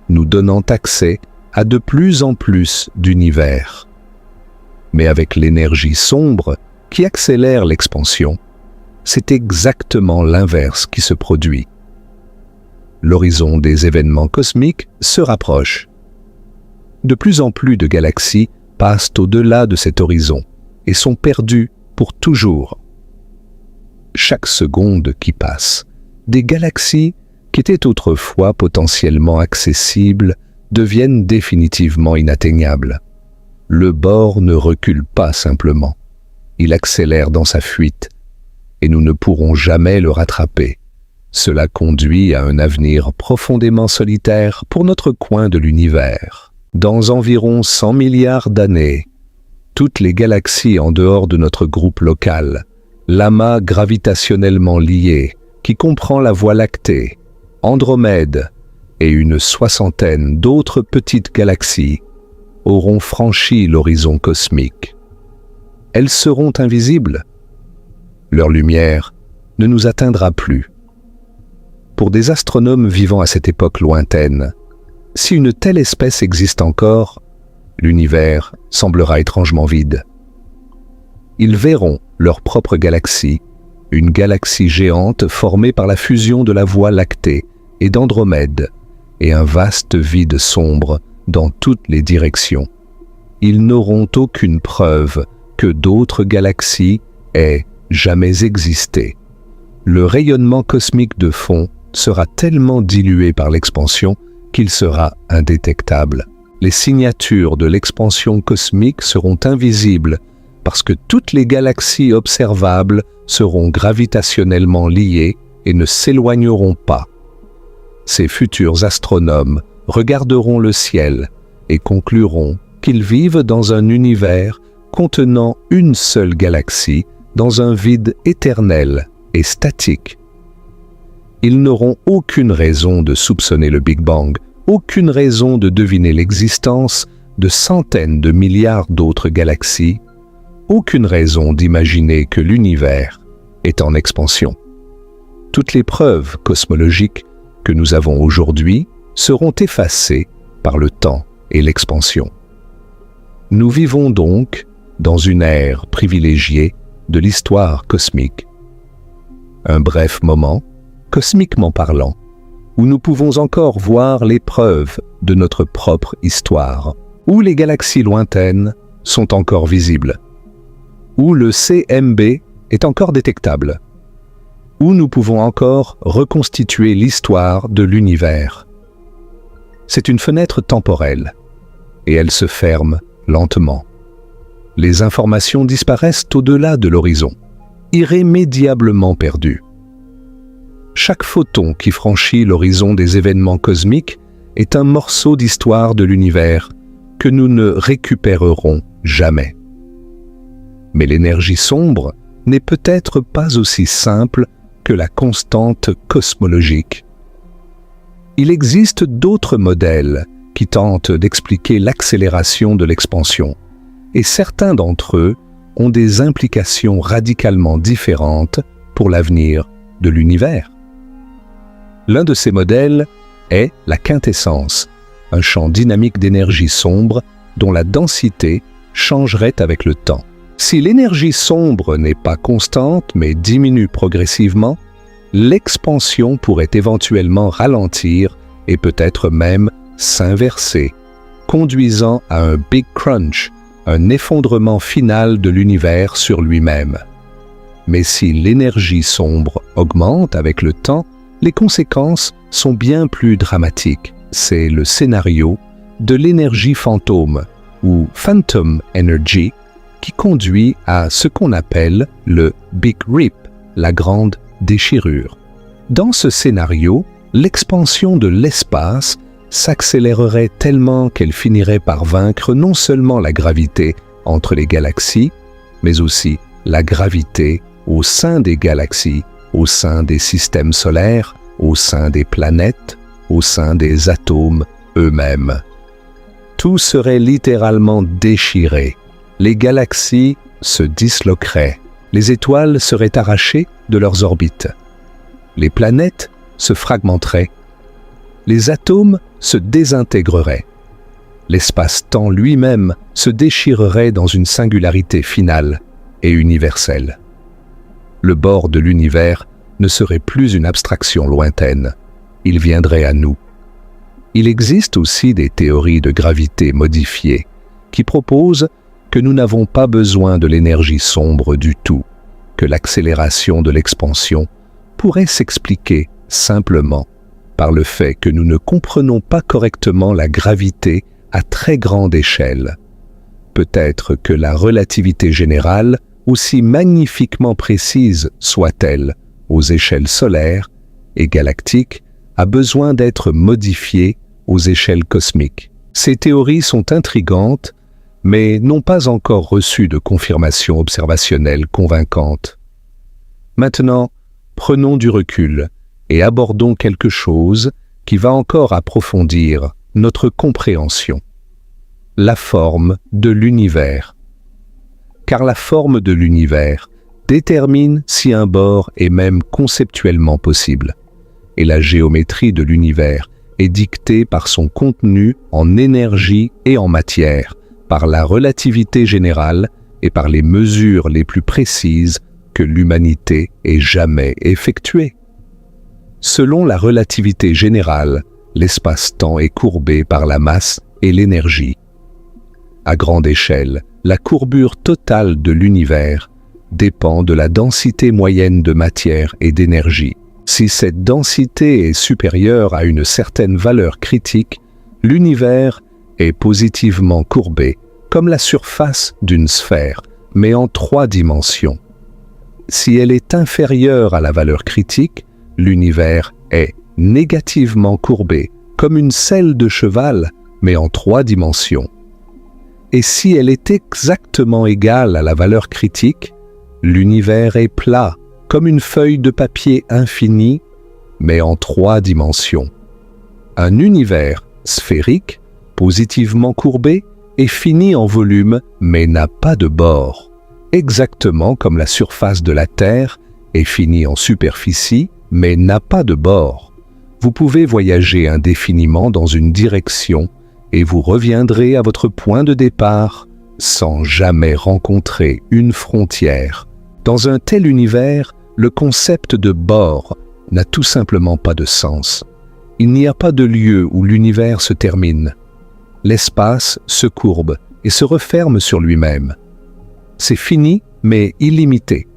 nous donnant accès à de plus en plus d'univers. Mais avec l'énergie sombre qui accélère l'expansion, c'est exactement l'inverse qui se produit. L'horizon des événements cosmiques se rapproche. De plus en plus de galaxies passent au-delà de cet horizon et sont perdues pour toujours. Chaque seconde qui passe, des galaxies qui étaient autrefois potentiellement accessibles deviennent définitivement inatteignables. Le bord ne recule pas simplement, il accélère dans sa fuite, et nous ne pourrons jamais le rattraper. Cela conduit à un avenir profondément solitaire pour notre coin de l'univers. Dans environ 100 milliards d'années, toutes les galaxies en dehors de notre groupe local, l'amas gravitationnellement lié, qui comprend la Voie lactée, Andromède et une soixantaine d'autres petites galaxies, auront franchi l'horizon cosmique. Elles seront invisibles. Leur lumière ne nous atteindra plus. Pour des astronomes vivant à cette époque lointaine, si une telle espèce existe encore, l'univers semblera étrangement vide. Ils verront leur propre galaxie, une galaxie géante formée par la fusion de la Voie lactée et d'Andromède, et un vaste vide sombre dans toutes les directions. Ils n'auront aucune preuve que d'autres galaxies aient jamais existé. Le rayonnement cosmique de fond sera tellement dilué par l'expansion qu'il sera indétectable. Les signatures de l'expansion cosmique seront invisibles parce que toutes les galaxies observables seront gravitationnellement liées et ne s'éloigneront pas. Ces futurs astronomes regarderont le ciel et concluront qu'ils vivent dans un univers contenant une seule galaxie dans un vide éternel et statique. Ils n'auront aucune raison de soupçonner le Big Bang, aucune raison de deviner l'existence de centaines de milliards d'autres galaxies, aucune raison d'imaginer que l'univers est en expansion. Toutes les preuves cosmologiques que nous avons aujourd'hui seront effacées par le temps et l'expansion. Nous vivons donc dans une ère privilégiée de l'histoire cosmique. Un bref moment, cosmiquement parlant, où nous pouvons encore voir les preuves de notre propre histoire, où les galaxies lointaines sont encore visibles, où le CMB est encore détectable, où nous pouvons encore reconstituer l'histoire de l'univers. C'est une fenêtre temporelle, et elle se ferme lentement. Les informations disparaissent au-delà de l'horizon, irrémédiablement perdues. Chaque photon qui franchit l'horizon des événements cosmiques est un morceau d'histoire de l'univers que nous ne récupérerons jamais. Mais l'énergie sombre n'est peut-être pas aussi simple que la constante cosmologique. Il existe d'autres modèles qui tentent d'expliquer l'accélération de l'expansion, et certains d'entre eux ont des implications radicalement différentes pour l'avenir de l'univers. L'un de ces modèles est la quintessence, un champ dynamique d'énergie sombre dont la densité changerait avec le temps. Si l'énergie sombre n'est pas constante mais diminue progressivement, l'expansion pourrait éventuellement ralentir et peut-être même s'inverser, conduisant à un Big Crunch, un effondrement final de l'univers sur lui-même. Mais si l'énergie sombre augmente avec le temps, les conséquences sont bien plus dramatiques. C'est le scénario de l'énergie fantôme, ou Phantom Energy, qui conduit à ce qu'on appelle le Big Rip, la grande déchirure. Dans ce scénario, l'expansion de l'espace s'accélérerait tellement qu'elle finirait par vaincre non seulement la gravité entre les galaxies, mais aussi la gravité au sein des galaxies, au sein des systèmes solaires, au sein des planètes, au sein des atomes eux-mêmes. Tout serait littéralement déchiré. Les galaxies se disloqueraient. Les étoiles seraient arrachées de leurs orbites. Les planètes se fragmenteraient. Les atomes se désintégreraient. L'espace-temps lui-même se déchirerait dans une singularité finale et universelle. Le bord de l'univers ne serait plus une abstraction lointaine. Il viendrait à nous. Il existe aussi des théories de gravité modifiées qui proposent que nous n'avons pas besoin de l'énergie sombre du tout, que l'accélération de l'expansion pourrait s'expliquer simplement par le fait que nous ne comprenons pas correctement la gravité à très grande échelle. Peut-être que la relativité générale, aussi magnifiquement précise soit-elle aux échelles solaires et galactiques, a besoin d'être modifiée aux échelles cosmiques. Ces théories sont intrigantes, mais n'ont pas encore reçu de confirmation observationnelle convaincante. Maintenant, prenons du recul et abordons quelque chose qui va encore approfondir notre compréhension. La forme de l'univers. Car la forme de l'univers détermine si un bord est même conceptuellement possible. Et la géométrie de l'univers est dictée par son contenu en énergie et en matière, par la relativité générale et par les mesures les plus précises que l'humanité ait jamais effectuées. Selon la relativité générale, l'espace-temps est courbé par la masse et l'énergie. À grande échelle, la courbure totale de l'univers dépend de la densité moyenne de matière et d'énergie. Si cette densité est supérieure à une certaine valeur critique, l'univers est positivement courbé, comme la surface d'une sphère, mais en 3 dimensions. Si elle est inférieure à la valeur critique, l'univers est négativement courbé, comme une selle de cheval, mais en 3 dimensions. Et si elle est exactement égale à la valeur critique, l'univers est plat, comme une feuille de papier infinie, mais en 3 dimensions. Un univers sphérique, positivement courbé, est fini en volume, mais n'a pas de bord, exactement comme la surface de la Terre est finie en superficie, mais n'a pas de bord. Vous pouvez voyager indéfiniment dans une direction et vous reviendrez à votre point de départ sans jamais rencontrer une frontière. Dans un tel univers, le concept de bord n'a tout simplement pas de sens. Il n'y a pas de lieu où l'univers se termine. L'espace se courbe et se referme sur lui-même. C'est fini, mais illimité.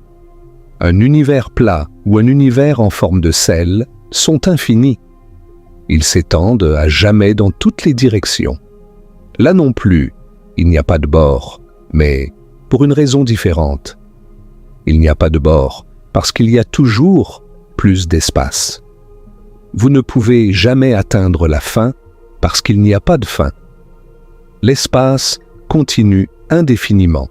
Un univers plat ou un univers en forme de selle sont infinis. Ils s'étendent à jamais dans toutes les directions. Là non plus, il n'y a pas de bord, mais pour une raison différente. Il n'y a pas de bord parce qu'il y a toujours plus d'espace. Vous ne pouvez jamais atteindre la fin parce qu'il n'y a pas de fin. L'espace continue indéfiniment.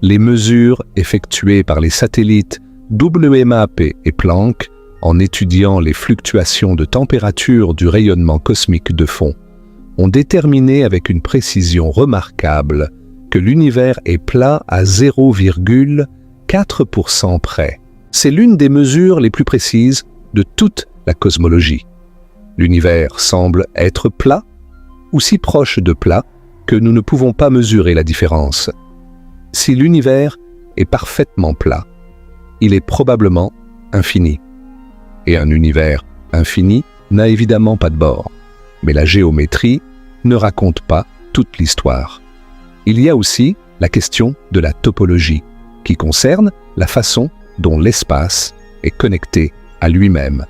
Les mesures effectuées par les satellites WMAP et Planck en étudiant les fluctuations de température du rayonnement cosmique de fond ont déterminé avec une précision remarquable que l'univers est plat à 0,4% près. C'est l'une des mesures les plus précises de toute la cosmologie. L'univers semble être plat ou si proche de plat que nous ne pouvons pas mesurer la différence. Si l'univers est parfaitement plat, il est probablement infini. Et un univers infini n'a évidemment pas de bord. Mais la géométrie ne raconte pas toute l'histoire. Il y a aussi la question de la topologie, qui concerne la façon dont l'espace est connecté à lui-même.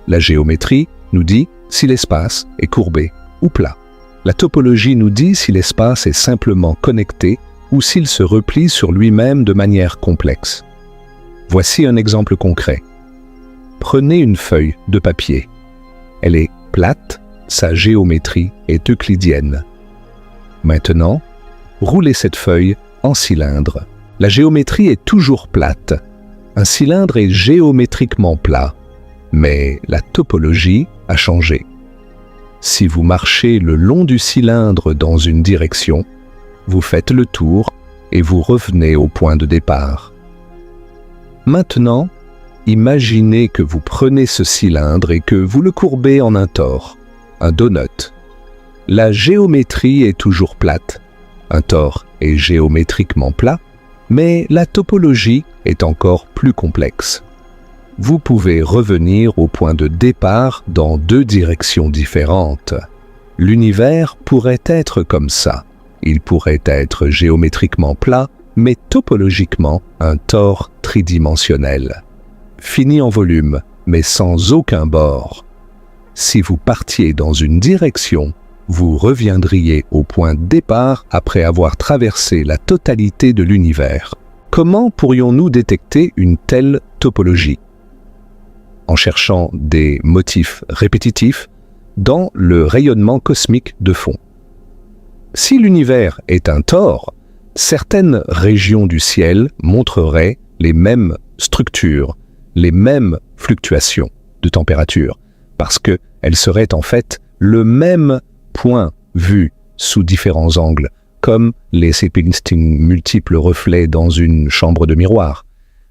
La géométrie nous dit si l'espace est courbé ou plat. La topologie nous dit si l'espace est simplement connecté ou s'il se replie sur lui-même de manière complexe. Voici un exemple concret. Prenez une feuille de papier. Elle est plate, sa géométrie est euclidienne. Maintenant, roulez cette feuille en cylindre. La géométrie est toujours plate. Un cylindre est géométriquement plat, mais la topologie a changé. Si vous marchez le long du cylindre dans une direction, vous faites le tour et vous revenez au point de départ. Maintenant, imaginez que vous prenez ce cylindre et que vous le courbez en un tore, un donut. La géométrie est toujours plate. Un tore est géométriquement plat, mais la topologie est encore plus complexe. Vous pouvez revenir au point de départ dans deux directions différentes. L'univers pourrait être comme ça. Il pourrait être géométriquement plat, mais topologiquement un tore tridimensionnel. Fini en volume, mais sans aucun bord. Si vous partiez dans une direction, vous reviendriez au point de départ après avoir traversé la totalité de l'univers. Comment pourrions-nous détecter une telle topologie? En cherchant des motifs répétitifs dans le rayonnement cosmique de fond. Si l'univers est un tore, certaines régions du ciel montreraient les mêmes structures, les mêmes fluctuations de température, parce qu'elles seraient en fait le même point vu sous différents angles, comme les multiples reflets dans une chambre de miroir.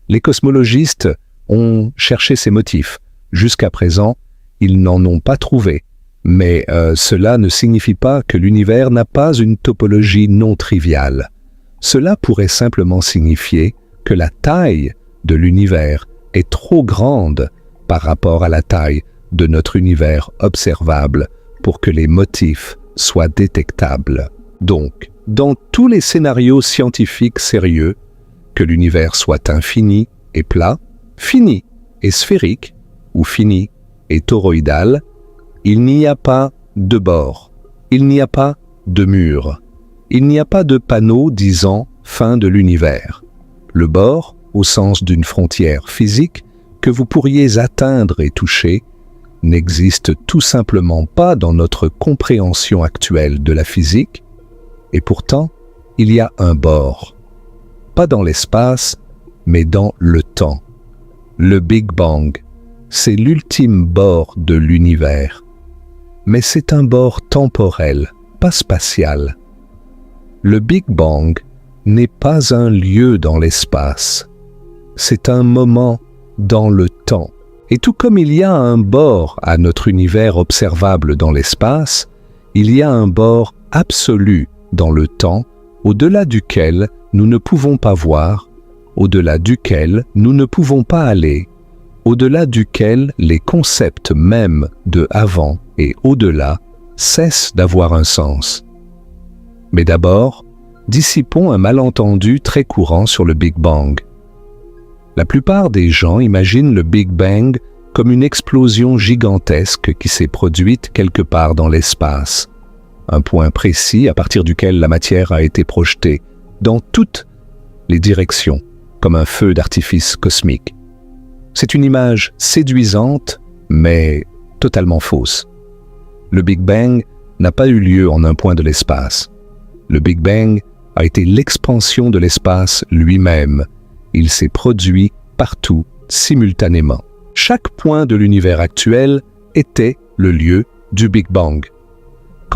Les cosmologistes ont cherché ces motifs. Jusqu'à présent, ils n'en ont pas trouvé. Mais cela ne signifie pas que l'univers n'a pas une topologie non triviale. Cela pourrait simplement signifier que la taille de l'univers est trop grande par rapport à la taille de notre univers observable pour que les motifs soient détectables. Donc, dans tous les scénarios scientifiques sérieux, que l'univers soit infini et plat, fini et sphérique, ou fini et toroïdal, il n'y a pas de bord, il n'y a pas de mur, il n'y a pas de panneau disant « fin de l'univers ». Le bord, au sens d'une frontière physique que vous pourriez atteindre et toucher, n'existe tout simplement pas dans notre compréhension actuelle de la physique, et pourtant, il y a un bord. Pas dans l'espace, mais dans le temps. Le Big Bang, c'est l'ultime bord de l'univers. Mais c'est un bord temporel, pas spatial. Le Big Bang n'est pas un lieu dans l'espace. C'est un moment dans le temps. Et tout comme il y a un bord à notre univers observable dans l'espace, il y a un bord absolu dans le temps, au-delà duquel nous ne pouvons pas voir, au-delà duquel nous ne pouvons pas aller, au-delà duquel les concepts mêmes de avant et au-delà cessent d'avoir un sens. Mais d'abord, dissipons un malentendu très courant sur le Big Bang. La plupart des gens imaginent le Big Bang comme une explosion gigantesque qui s'est produite quelque part dans l'espace, un point précis à partir duquel la matière a été projetée dans toutes les directions, comme un feu d'artifice cosmique. C'est une image séduisante, mais totalement fausse. Le Big Bang n'a pas eu lieu en un point de l'espace. Le Big Bang a été l'expansion de l'espace lui-même. Il s'est produit partout, simultanément. Chaque point de l'univers actuel était le lieu du Big Bang.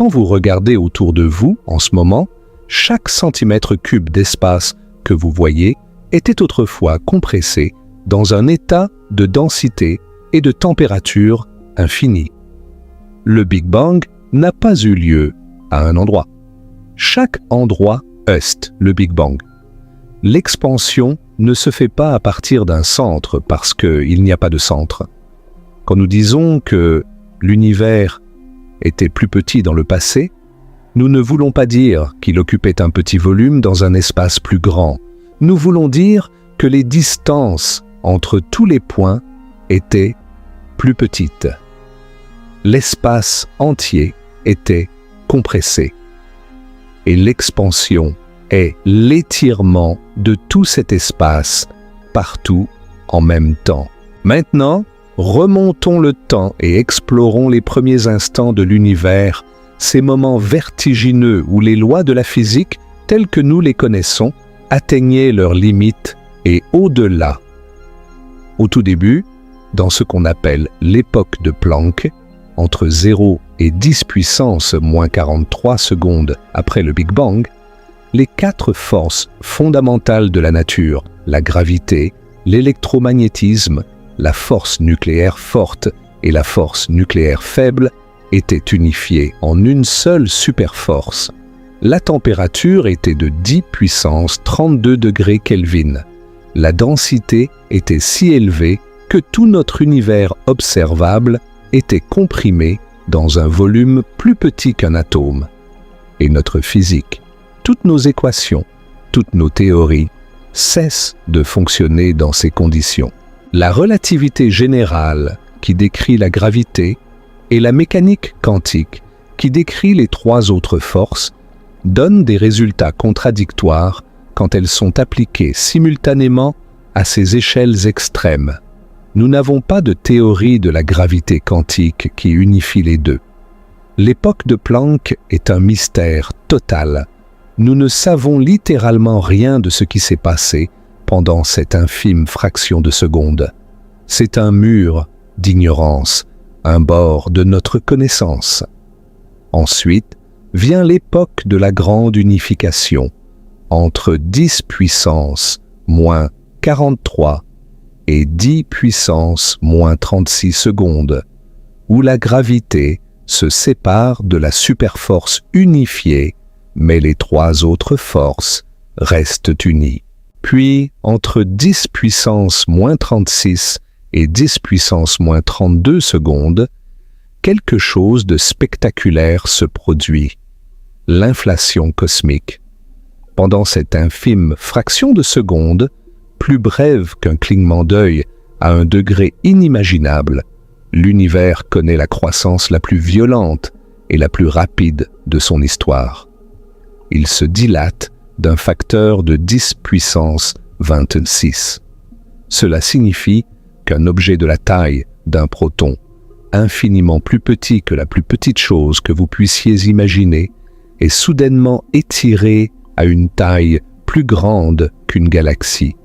Quand vous regardez autour de vous en ce moment, chaque centimètre cube d'espace que vous voyez était autrefois compressé dans un état de densité et de température infinie. Le Big Bang n'a pas eu lieu à un endroit. Chaque endroit est le Big Bang. L'expansion ne se fait pas à partir d'un centre parce qu'il n'y a pas de centre. Quand nous disons que l'univers était plus petit dans le passé, nous ne voulons pas dire qu'il occupait un petit volume dans un espace plus grand. Nous voulons dire que les distances entre tous les points étaient plus petites. L'espace entier était compressé. Et l'expansion est l'étirement de tout cet espace, partout en même temps. Maintenant, remontons le temps et explorons les premiers instants de l'univers, ces moments vertigineux où les lois de la physique, telles que nous les connaissons, atteignaient leurs limites et au-delà. Au tout début, dans ce qu'on appelle l'époque de Planck, entre 0 et 10 puissance moins 43 secondes après le Big Bang, les 4 forces fondamentales de la nature, la gravité, l'électromagnétisme, la force nucléaire forte et la force nucléaire faible, étaient unifiées en une seule superforce. La température était de 10 puissance 32 degrés Kelvin. La densité était si élevée que tout notre univers observable était comprimé dans un volume plus petit qu'un atome. Et notre physique, toutes nos équations, toutes nos théories cessent de fonctionner dans ces conditions. La relativité générale, qui décrit la gravité, et la mécanique quantique, qui décrit les 3 autres forces, donnent des résultats contradictoires quand elles sont appliquées simultanément à ces échelles extrêmes. Nous n'avons pas de théorie de la gravité quantique qui unifie les deux. L'époque de Planck est un mystère total. Nous ne savons littéralement rien de ce qui s'est passé pendant cette infime fraction de seconde. C'est un mur d'ignorance, un bord de notre connaissance. Ensuite vient l'époque de la grande unification, entre 10 puissance moins 43 et 10 puissance moins 36 secondes, où la gravité se sépare de la superforce unifiée, mais les 3 autres forces restent unies. Puis, entre 10 puissance moins 36 et 10 puissance moins 32 secondes, quelque chose de spectaculaire se produit. L'inflation cosmique. Pendant cette infime fraction de seconde, plus brève qu'un clignement d'œil à un degré inimaginable, l'univers connaît la croissance la plus violente et la plus rapide de son histoire. Il se dilate d'un facteur de 10 puissance 26. Cela signifie qu'un objet de la taille d'un proton, infiniment plus petit que la plus petite chose que vous puissiez imaginer, est soudainement étiré à une taille plus grande qu'une galaxie.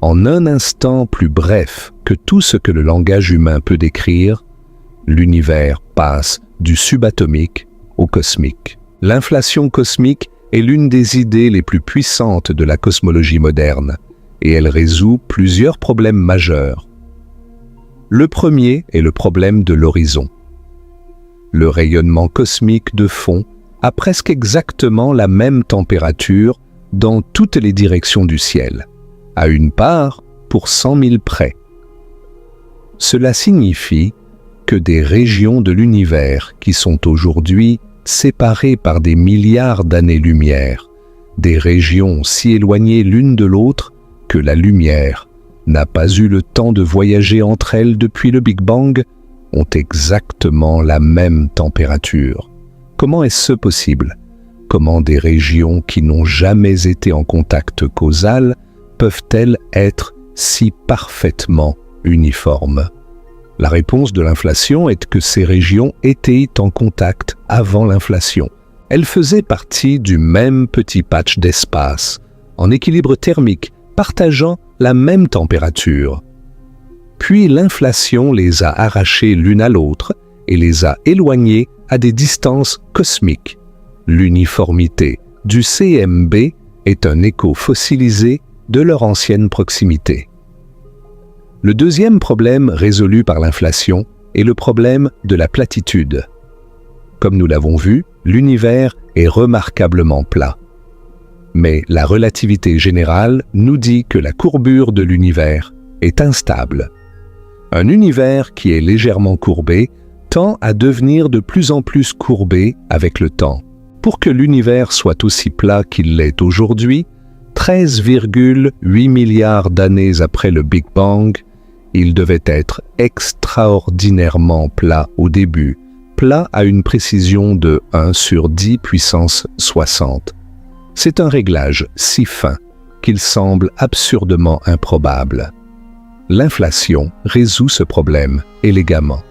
En un instant plus bref que tout ce que le langage humain peut décrire, l'univers passe du subatomique au cosmique. L'inflation cosmique est l'une des idées les plus puissantes de la cosmologie moderne, et elle résout plusieurs problèmes majeurs. Le premier est le problème de l'horizon. Le rayonnement cosmique de fond a presque exactement la même température dans toutes les directions du ciel, à une part pour 100 000 près. Cela signifie que des régions de l'univers qui sont aujourd'hui séparées par des milliards d'années-lumière, des régions si éloignées l'une de l'autre que la lumière n'a pas eu le temps de voyager entre elles depuis le Big Bang, ont exactement la même température. Comment est-ce possible? Comment des régions qui n'ont jamais été en contact causal peuvent-elles être si parfaitement uniformes? La réponse de l'inflation est que ces régions étaient en contact avant l'inflation. Elles faisaient partie du même petit patch d'espace, en équilibre thermique, partageant la même température. Puis l'inflation les a arrachées l'une à l'autre et les a éloignées à des distances cosmiques. L'uniformité du CMB est un écho fossilisé de leur ancienne proximité. Le deuxième problème résolu par l'inflation est le problème de la platitude. Comme nous l'avons vu, l'univers est remarquablement plat. Mais la relativité générale nous dit que la courbure de l'univers est instable. Un univers qui est légèrement courbé tend à devenir de plus en plus courbé avec le temps. Pour que l'univers soit aussi plat qu'il l'est aujourd'hui, 13,8 milliards d'années après le Big Bang, il devait être extraordinairement plat au début, plat à une précision de 1 sur 10 puissance 60. C'est un réglage si fin qu'il semble absurdement improbable. L'inflation résout ce problème élégamment.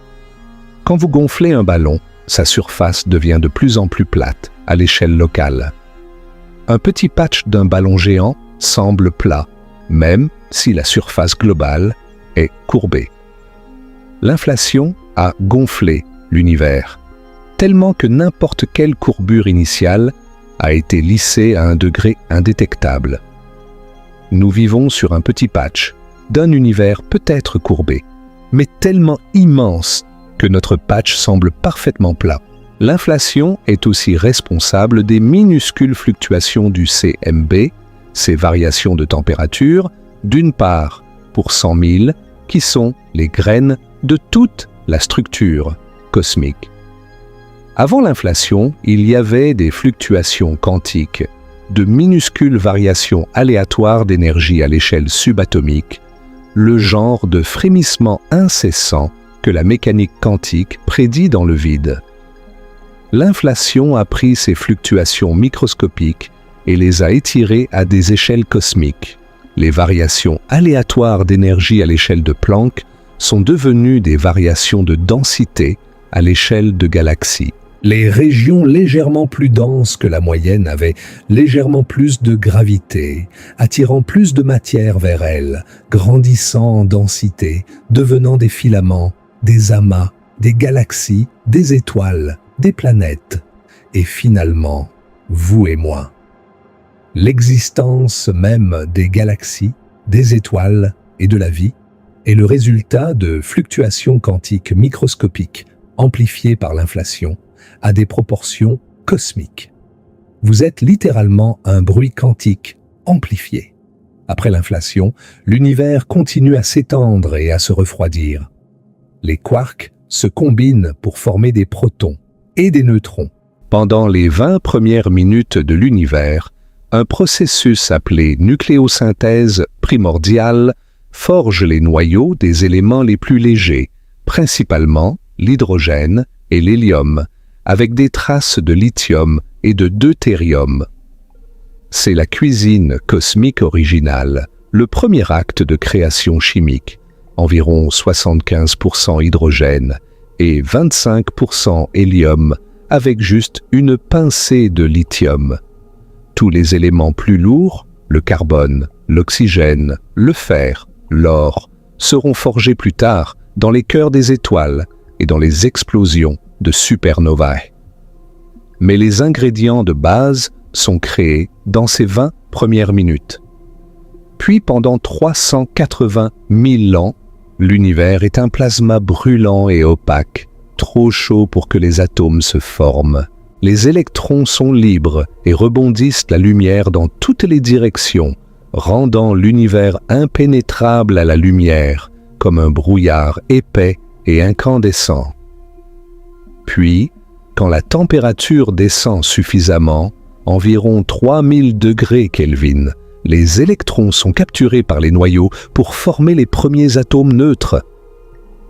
Quand vous gonflez un ballon, sa surface devient de plus en plus plate à l'échelle locale. Un petit patch d'un ballon géant semble plat, même si la surface globale est courbée. L'inflation a gonflé l'univers, tellement que n'importe quelle courbure initiale a été lissée à un degré indétectable. Nous vivons sur un petit patch d'un univers peut-être courbé, mais tellement immense que notre patch semble parfaitement plat. L'inflation est aussi responsable des minuscules fluctuations du CMB, ces variations de température, d'une part pour 100 000, qui sont les graines de toute la structure cosmique. Avant l'inflation, il y avait des fluctuations quantiques, de minuscules variations aléatoires d'énergie à l'échelle subatomique, le genre de frémissement incessant que la mécanique quantique prédit dans le vide. L'inflation a pris ces fluctuations microscopiques et les a étirées à des échelles cosmiques. Les variations aléatoires d'énergie à l'échelle de Planck sont devenues des variations de densité à l'échelle de galaxies. Les régions légèrement plus denses que la moyenne avaient légèrement plus de gravité, attirant plus de matière vers elles, grandissant en densité, devenant des filaments, des amas, des galaxies, des étoiles, des planètes, et finalement, vous et moi. L'existence même des galaxies, des étoiles et de la vie est le résultat de fluctuations quantiques microscopiques amplifiées par l'inflation à des proportions cosmiques. Vous êtes littéralement un bruit quantique amplifié. Après l'inflation, l'univers continue à s'étendre et à se refroidir. Les quarks se combinent pour former des protons et des neutrons. Pendant les 20 premières minutes de l'univers, un processus appelé nucléosynthèse primordiale forge les noyaux des éléments les plus légers, principalement l'hydrogène et l'hélium, avec des traces de lithium et de deutérium. C'est la cuisine cosmique originale, le premier acte de création chimique, environ 75% hydrogène et 25% hélium, avec juste une pincée de lithium. Tous les éléments plus lourds, le carbone, l'oxygène, le fer, l'or, seront forgés plus tard dans les cœurs des étoiles et dans les explosions de supernovae. Mais les ingrédients de base sont créés dans ces 20 premières minutes. Puis pendant 380 000 ans, l'univers est un plasma brûlant et opaque, trop chaud pour que les atomes se forment. Les électrons sont libres et rebondissent la lumière dans toutes les directions, rendant l'univers impénétrable à la lumière, comme un brouillard épais et incandescent. Puis, quand la température descend suffisamment, environ 3000 degrés Kelvin, les électrons sont capturés par les noyaux pour former les premiers atomes neutres.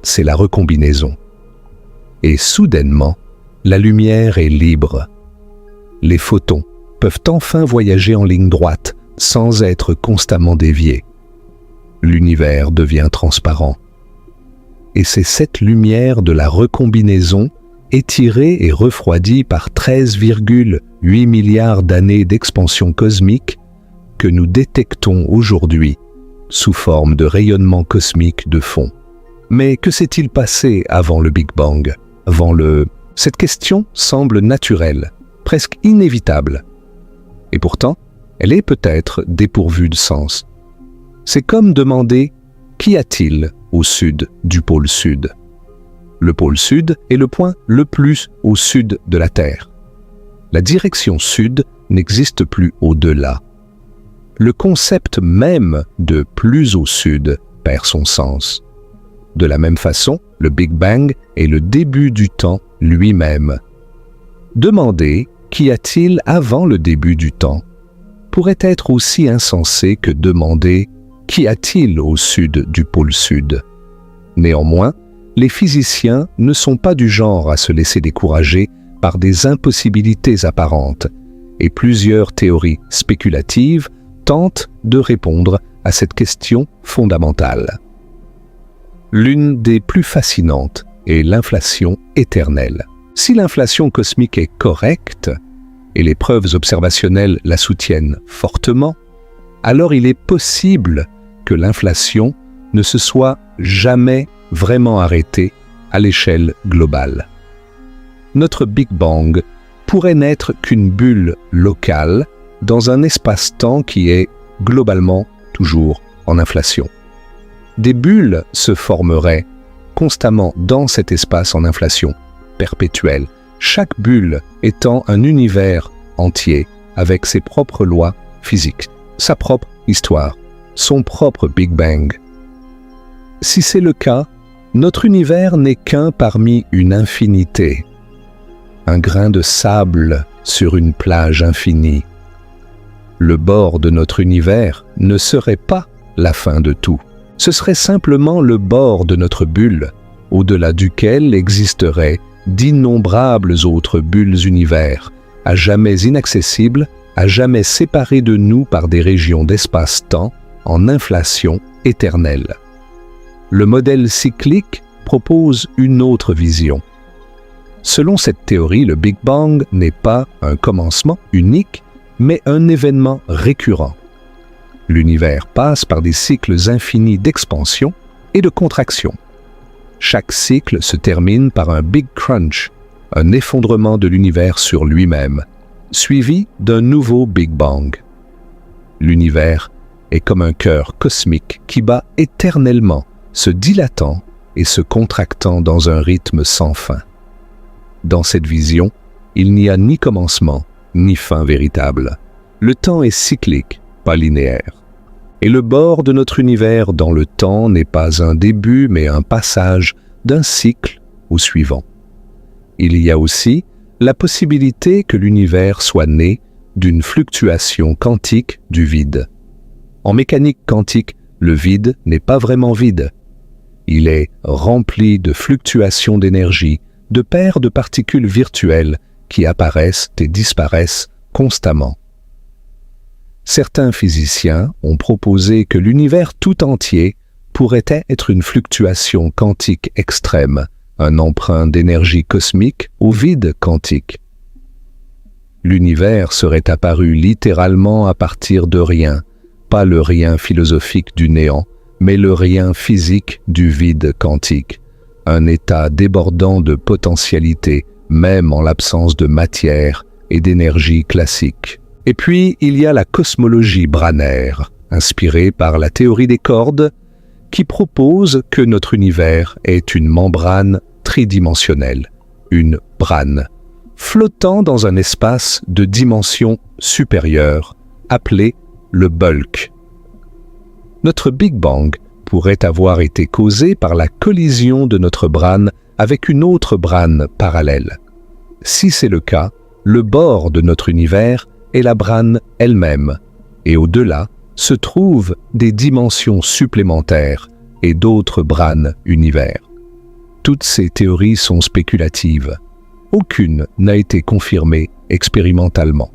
C'est la recombinaison. Et soudainement, la lumière est libre. Les photons peuvent enfin voyager en ligne droite sans être constamment déviés. L'univers devient transparent. Et c'est cette lumière de la recombinaison, étirée et refroidie par 13,8 milliards d'années d'expansion cosmique, que nous détectons aujourd'hui sous forme de rayonnement cosmique de fond. Mais que s'est-il passé avant le Big Bang, avant le Cette question semble naturelle, presque inévitable. Et pourtant, elle est peut-être dépourvue de sens. C'est comme demander « qu'y a-t-il au sud du pôle sud ?» Le pôle sud est le point le plus au sud de la Terre. La direction sud n'existe plus au-delà. Le concept même de « plus au sud » perd son sens. De la même façon, le Big Bang est le début du temps lui-même. Demander « qu'y a-t-il avant le début du temps ?» pourrait être aussi insensé que demander « qu'y a-t-il au sud du pôle sud ?» Néanmoins, les physiciens ne sont pas du genre à se laisser décourager par des impossibilités apparentes, et plusieurs théories spéculatives tentent de répondre à cette question fondamentale. L'une des plus fascinantes est l'inflation éternelle. Si l'inflation cosmique est correcte, et les preuves observationnelles la soutiennent fortement, alors il est possible que l'inflation ne se soit jamais vraiment arrêtée à l'échelle globale. Notre Big Bang pourrait n'être qu'une bulle locale dans un espace-temps qui est globalement toujours en inflation. Des bulles se formeraient constamment dans cet espace en inflation perpétuelle, chaque bulle étant un univers entier avec ses propres lois physiques, sa propre histoire, son propre Big Bang. Si c'est le cas, notre univers n'est qu'un parmi une infinité, un grain de sable sur une plage infinie. Le bord de notre univers ne serait pas la fin de tout. Ce serait simplement le bord de notre bulle, au-delà duquel existeraient d'innombrables autres bulles univers, à jamais inaccessibles, à jamais séparées de nous par des régions d'espace-temps en inflation éternelle. Le modèle cyclique propose une autre vision. Selon cette théorie, le Big Bang n'est pas un commencement unique, mais un événement récurrent. L'univers passe par des cycles infinis d'expansion et de contraction. Chaque cycle se termine par un Big Crunch, un effondrement de l'univers sur lui-même, suivi d'un nouveau Big Bang. L'univers est comme un cœur cosmique qui bat éternellement, se dilatant et se contractant dans un rythme sans fin. Dans cette vision, il n'y a ni commencement, ni fin véritable. Le temps est cyclique, pas linéaire. Et le bord de notre univers dans le temps n'est pas un début, mais un passage d'un cycle au suivant. Il y a aussi la possibilité que l'univers soit né d'une fluctuation quantique du vide. En mécanique quantique, le vide n'est pas vraiment vide. Il est rempli de fluctuations d'énergie, de paires de particules virtuelles qui apparaissent et disparaissent constamment. Certains physiciens ont proposé que l'univers tout entier pourrait être une fluctuation quantique extrême, un emprunt d'énergie cosmique au vide quantique. L'univers serait apparu littéralement à partir de rien, pas le rien philosophique du néant, mais le rien physique du vide quantique, un état débordant de potentialité, même en l'absence de matière et d'énergie classique. Et puis, il y a la cosmologie branaire, inspirée par la théorie des cordes, qui propose que notre univers est une membrane tridimensionnelle, une brane, flottant dans un espace de dimension supérieure, appelé le bulk. Notre Big Bang pourrait avoir été causé par la collision de notre brane avec une autre brane parallèle. Si c'est le cas, le bord de notre univers est la brane elle-même, et au-delà se trouvent des dimensions supplémentaires et d'autres branes univers. Toutes ces théories sont spéculatives. Aucune n'a été confirmée expérimentalement.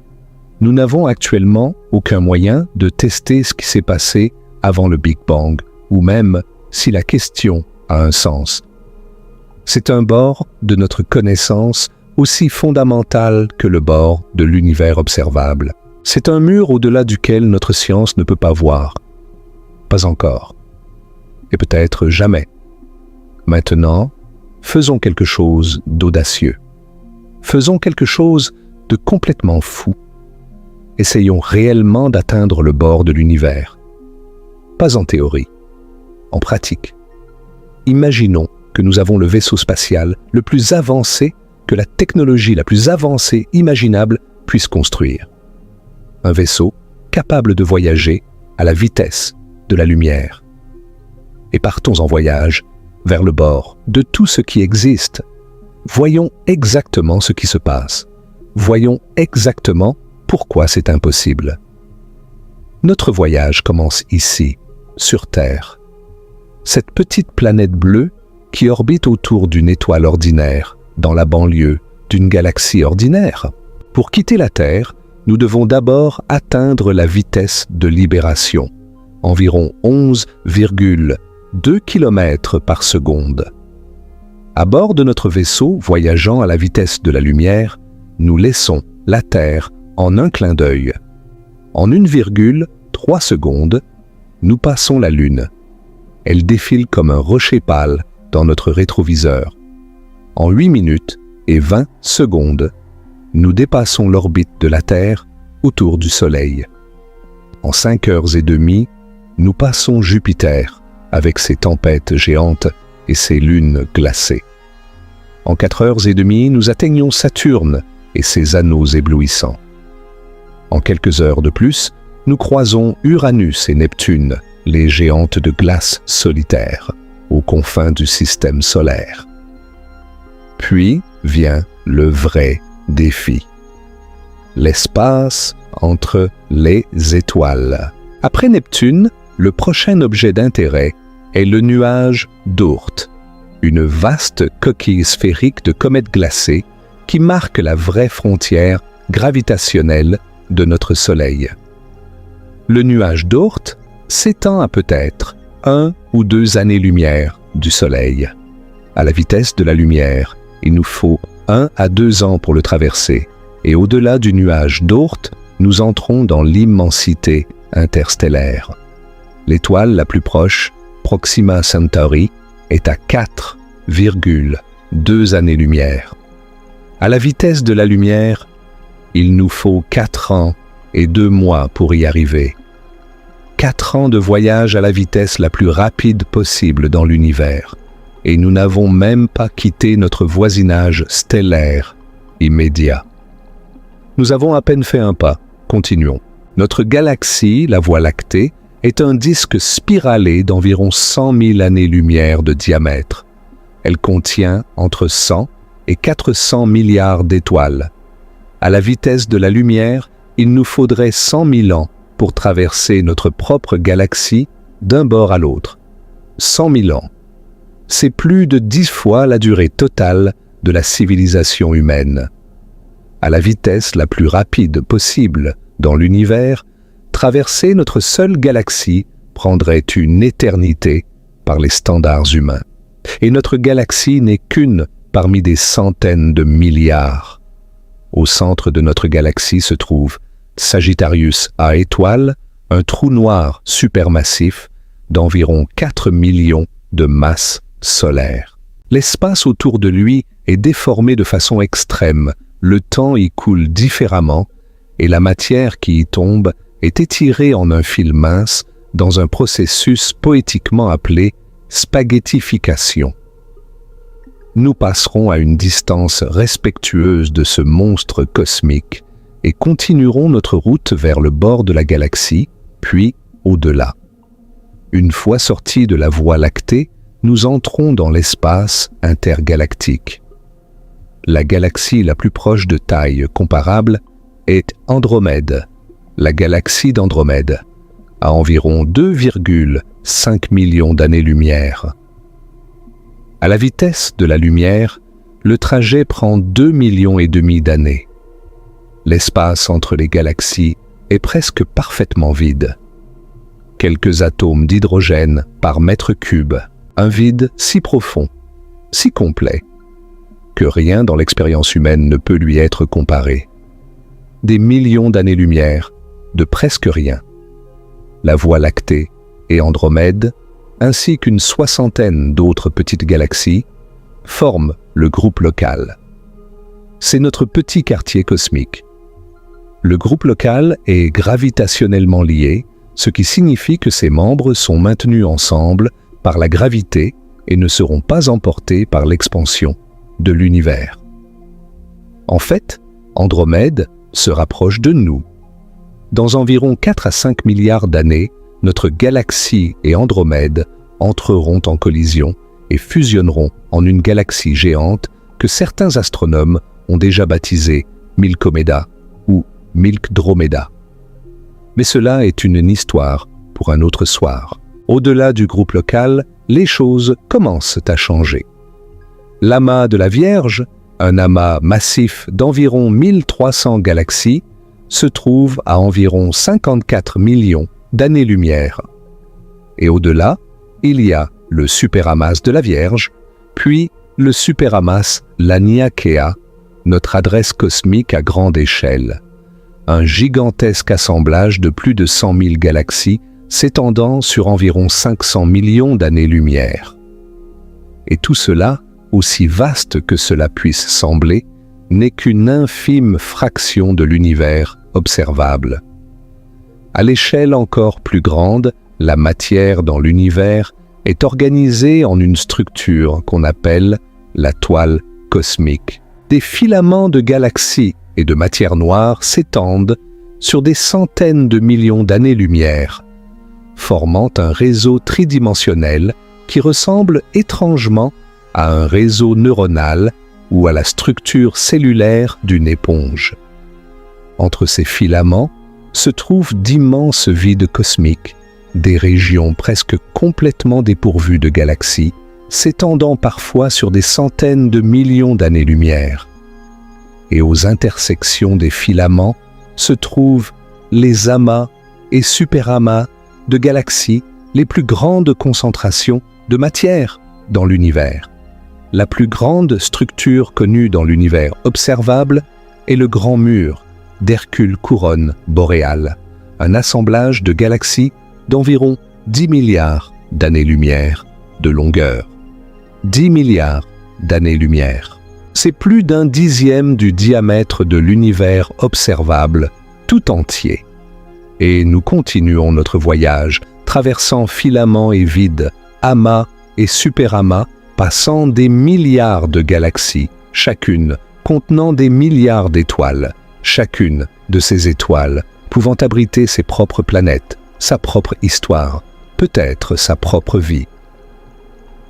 Nous n'avons actuellement aucun moyen de tester ce qui s'est passé avant le Big Bang, ou même si la question a un sens. C'est un bord de notre connaissance aussi fondamental que le bord de l'univers observable. C'est un mur au-delà duquel notre science ne peut pas voir. Pas encore. Et peut-être jamais. Maintenant, faisons quelque chose d'audacieux. Faisons quelque chose de complètement fou. Essayons réellement d'atteindre le bord de l'univers. Pas en théorie, en pratique. Imaginons que nous avons le vaisseau spatial le plus avancé que la technologie la plus avancée imaginable puisse construire. Un vaisseau capable de voyager à la vitesse de la lumière. Et partons en voyage vers le bord de tout ce qui existe. Voyons exactement ce qui se passe. Voyons exactement pourquoi c'est impossible. Notre voyage commence ici, sur Terre. Cette petite planète bleue qui orbite autour d'une étoile ordinaire, dans la banlieue d'une galaxie ordinaire. Pour quitter la Terre, nous devons d'abord atteindre la vitesse de libération, environ 11,2 km par seconde. À bord de notre vaisseau voyageant à la vitesse de la lumière, nous laissons la Terre en un clin d'œil. En 1,3 secondes, nous passons la Lune. Elle défile comme un rocher pâle dans notre rétroviseur. En 8 minutes et 20 secondes, nous dépassons l'orbite de la Terre autour du Soleil. En 5 heures et demie, nous passons Jupiter avec ses tempêtes géantes et ses lunes glacées. En 4 heures et demie, nous atteignons Saturne et ses anneaux éblouissants. En quelques heures de plus, nous croisons Uranus et Neptune, les géantes de glace solitaires, aux confins du système solaire. Puis vient le vrai défi. L'espace entre les étoiles. Après Neptune, le prochain objet d'intérêt est le nuage d'Oort, une vaste coquille sphérique de comètes glacées qui marque la vraie frontière gravitationnelle de notre Soleil. Le nuage d'Oort s'étend à peut-être 1 ou 2 années-lumière du Soleil. À la vitesse de la lumière, il nous faut 1 à 2 ans pour le traverser, et au-delà du nuage d'Oort, nous entrons dans l'immensité interstellaire. L'étoile la plus proche, Proxima Centauri, est à 4,2 années-lumière. À la vitesse de la lumière, il nous faut 4 ans et 2 mois pour y arriver. 4 ans de voyage à la vitesse la plus rapide possible dans l'univers. Et nous n'avons même pas quitté notre voisinage stellaire immédiat. Nous avons à peine fait un pas. Continuons. Notre galaxie, la Voie lactée, est un disque spiralé d'environ 100 000 années-lumière de diamètre. Elle contient entre 100 et 400 milliards d'étoiles. À la vitesse de la lumière, il nous faudrait 100 000 ans pour traverser notre propre galaxie d'un bord à l'autre. 100 000 ans. C'est plus de 10 fois la durée totale de la civilisation humaine. À la vitesse la plus rapide possible dans l'univers, traverser notre seule galaxie prendrait une éternité par les standards humains. Et notre galaxie n'est qu'une parmi des centaines de milliards. Au centre de notre galaxie se trouve Sagittarius A étoile, un trou noir supermassif d'environ 4 millions de masses solaires. L'espace autour de lui est déformé de façon extrême, le temps y coule différemment et la matière qui y tombe est étirée en un fil mince dans un processus poétiquement appelé spaghettification. Nous passerons à une distance respectueuse de ce monstre cosmique et continuerons notre route vers le bord de la galaxie, puis au-delà. Une fois sortis de la Voie lactée, nous entrons dans l'espace intergalactique. La galaxie la plus proche de taille comparable est Andromède, la galaxie d'Andromède, à environ 2,5 millions d'années-lumière. À la vitesse de la lumière, le trajet prend 2,5 millions d'années. L'espace entre les galaxies est presque parfaitement vide. Quelques atomes d'hydrogène par mètre cube, un vide si profond, si complet, que rien dans l'expérience humaine ne peut lui être comparé. Des millions d'années-lumière, de presque rien. La Voie lactée et Andromède, ainsi qu'une soixantaine d'autres petites galaxies, forment le groupe local. c'est notre petit quartier cosmique. Le groupe local est gravitationnellement lié, ce qui signifie que ses membres sont maintenus ensemble par la gravité et ne seront pas emportés par l'expansion de l'univers. En fait, Andromède se rapproche de nous. Dans environ 4 à 5 milliards d'années, notre galaxie et Andromède entreront en collision et fusionneront en une galaxie géante que certains astronomes ont déjà baptisée Milkomeda ou Milkdromeda. Mais cela est une histoire pour un autre soir. Au-delà du groupe local, les choses commencent à changer. L'amas de la Vierge, un amas massif d'environ 1300 galaxies, se trouve à environ 54 millions d'années-lumière. Et au-delà, il y a le superamas de la Vierge, puis le superamas Laniakea, notre adresse cosmique à grande échelle. Un gigantesque assemblage de plus de 100 000 galaxies s'étendant sur environ 500 millions d'années-lumière. Et tout cela, aussi vaste que cela puisse sembler, n'est qu'une infime fraction de l'univers observable. À l'échelle encore plus grande, la matière dans l'univers est organisée en une structure qu'on appelle la toile cosmique. Des filaments de galaxies et de matière noire s'étendent sur des centaines de millions d'années-lumière, formant un réseau tridimensionnel qui ressemble étrangement à un réseau neuronal ou à la structure cellulaire d'une éponge. Entre ces filaments se trouvent d'immenses vides cosmiques, des régions presque complètement dépourvues de galaxies, s'étendant parfois sur des centaines de millions d'années-lumière. Et aux intersections des filaments se trouvent les amas et superamas de galaxies, les plus grandes concentrations de matière dans l'univers. La plus grande structure connue dans l'univers observable est le Grand Mur d'Hercule Couronne boréale, un assemblage de galaxies d'environ 10 milliards d'années-lumière de longueur. 10 milliards d'années-lumière. C'est plus d'un dixième du diamètre de l'univers observable tout entier. Et nous continuons notre voyage, traversant filaments et vides, amas et superamas, passant des milliards de galaxies, chacune contenant des milliards d'étoiles, chacune de ces étoiles pouvant abriter ses propres planètes, sa propre histoire, peut-être sa propre vie.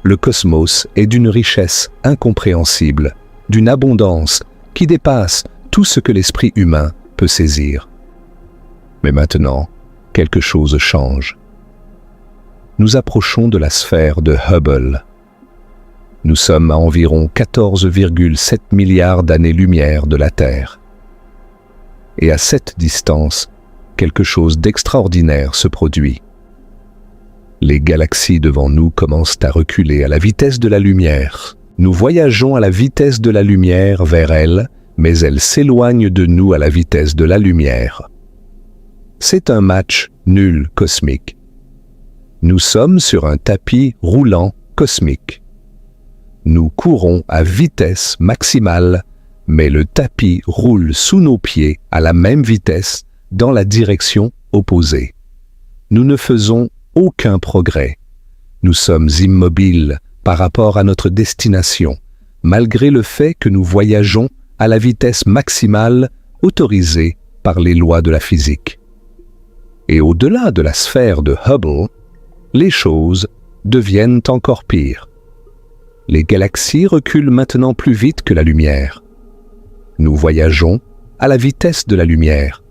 Le cosmos est d'une richesse incompréhensible, d'une abondance qui dépasse tout ce que l'esprit humain peut saisir. Mais maintenant, quelque chose change. Nous approchons de la sphère de Hubble. Nous sommes à environ 14,7 milliards d'années-lumière de la Terre. Et à cette distance, quelque chose d'extraordinaire se produit. Les galaxies devant nous commencent à reculer à la vitesse de la lumière. Nous voyageons à la vitesse de la lumière vers elles, mais elles s'éloignent de nous à la vitesse de la lumière. C'est un match nul cosmique. Nous sommes sur un tapis roulant cosmique. Nous courons à vitesse maximale, mais le tapis roule sous nos pieds à la même vitesse dans la direction opposée. Nous ne faisons aucun progrès. Nous sommes immobiles par rapport à notre destination, malgré le fait que nous voyageons à la vitesse maximale autorisée par les lois de la physique. Et au-delà de la sphère de Hubble, les choses deviennent encore pires. Les galaxies reculent maintenant plus vite que la lumière. Nous voyageons à la vitesse de la lumière.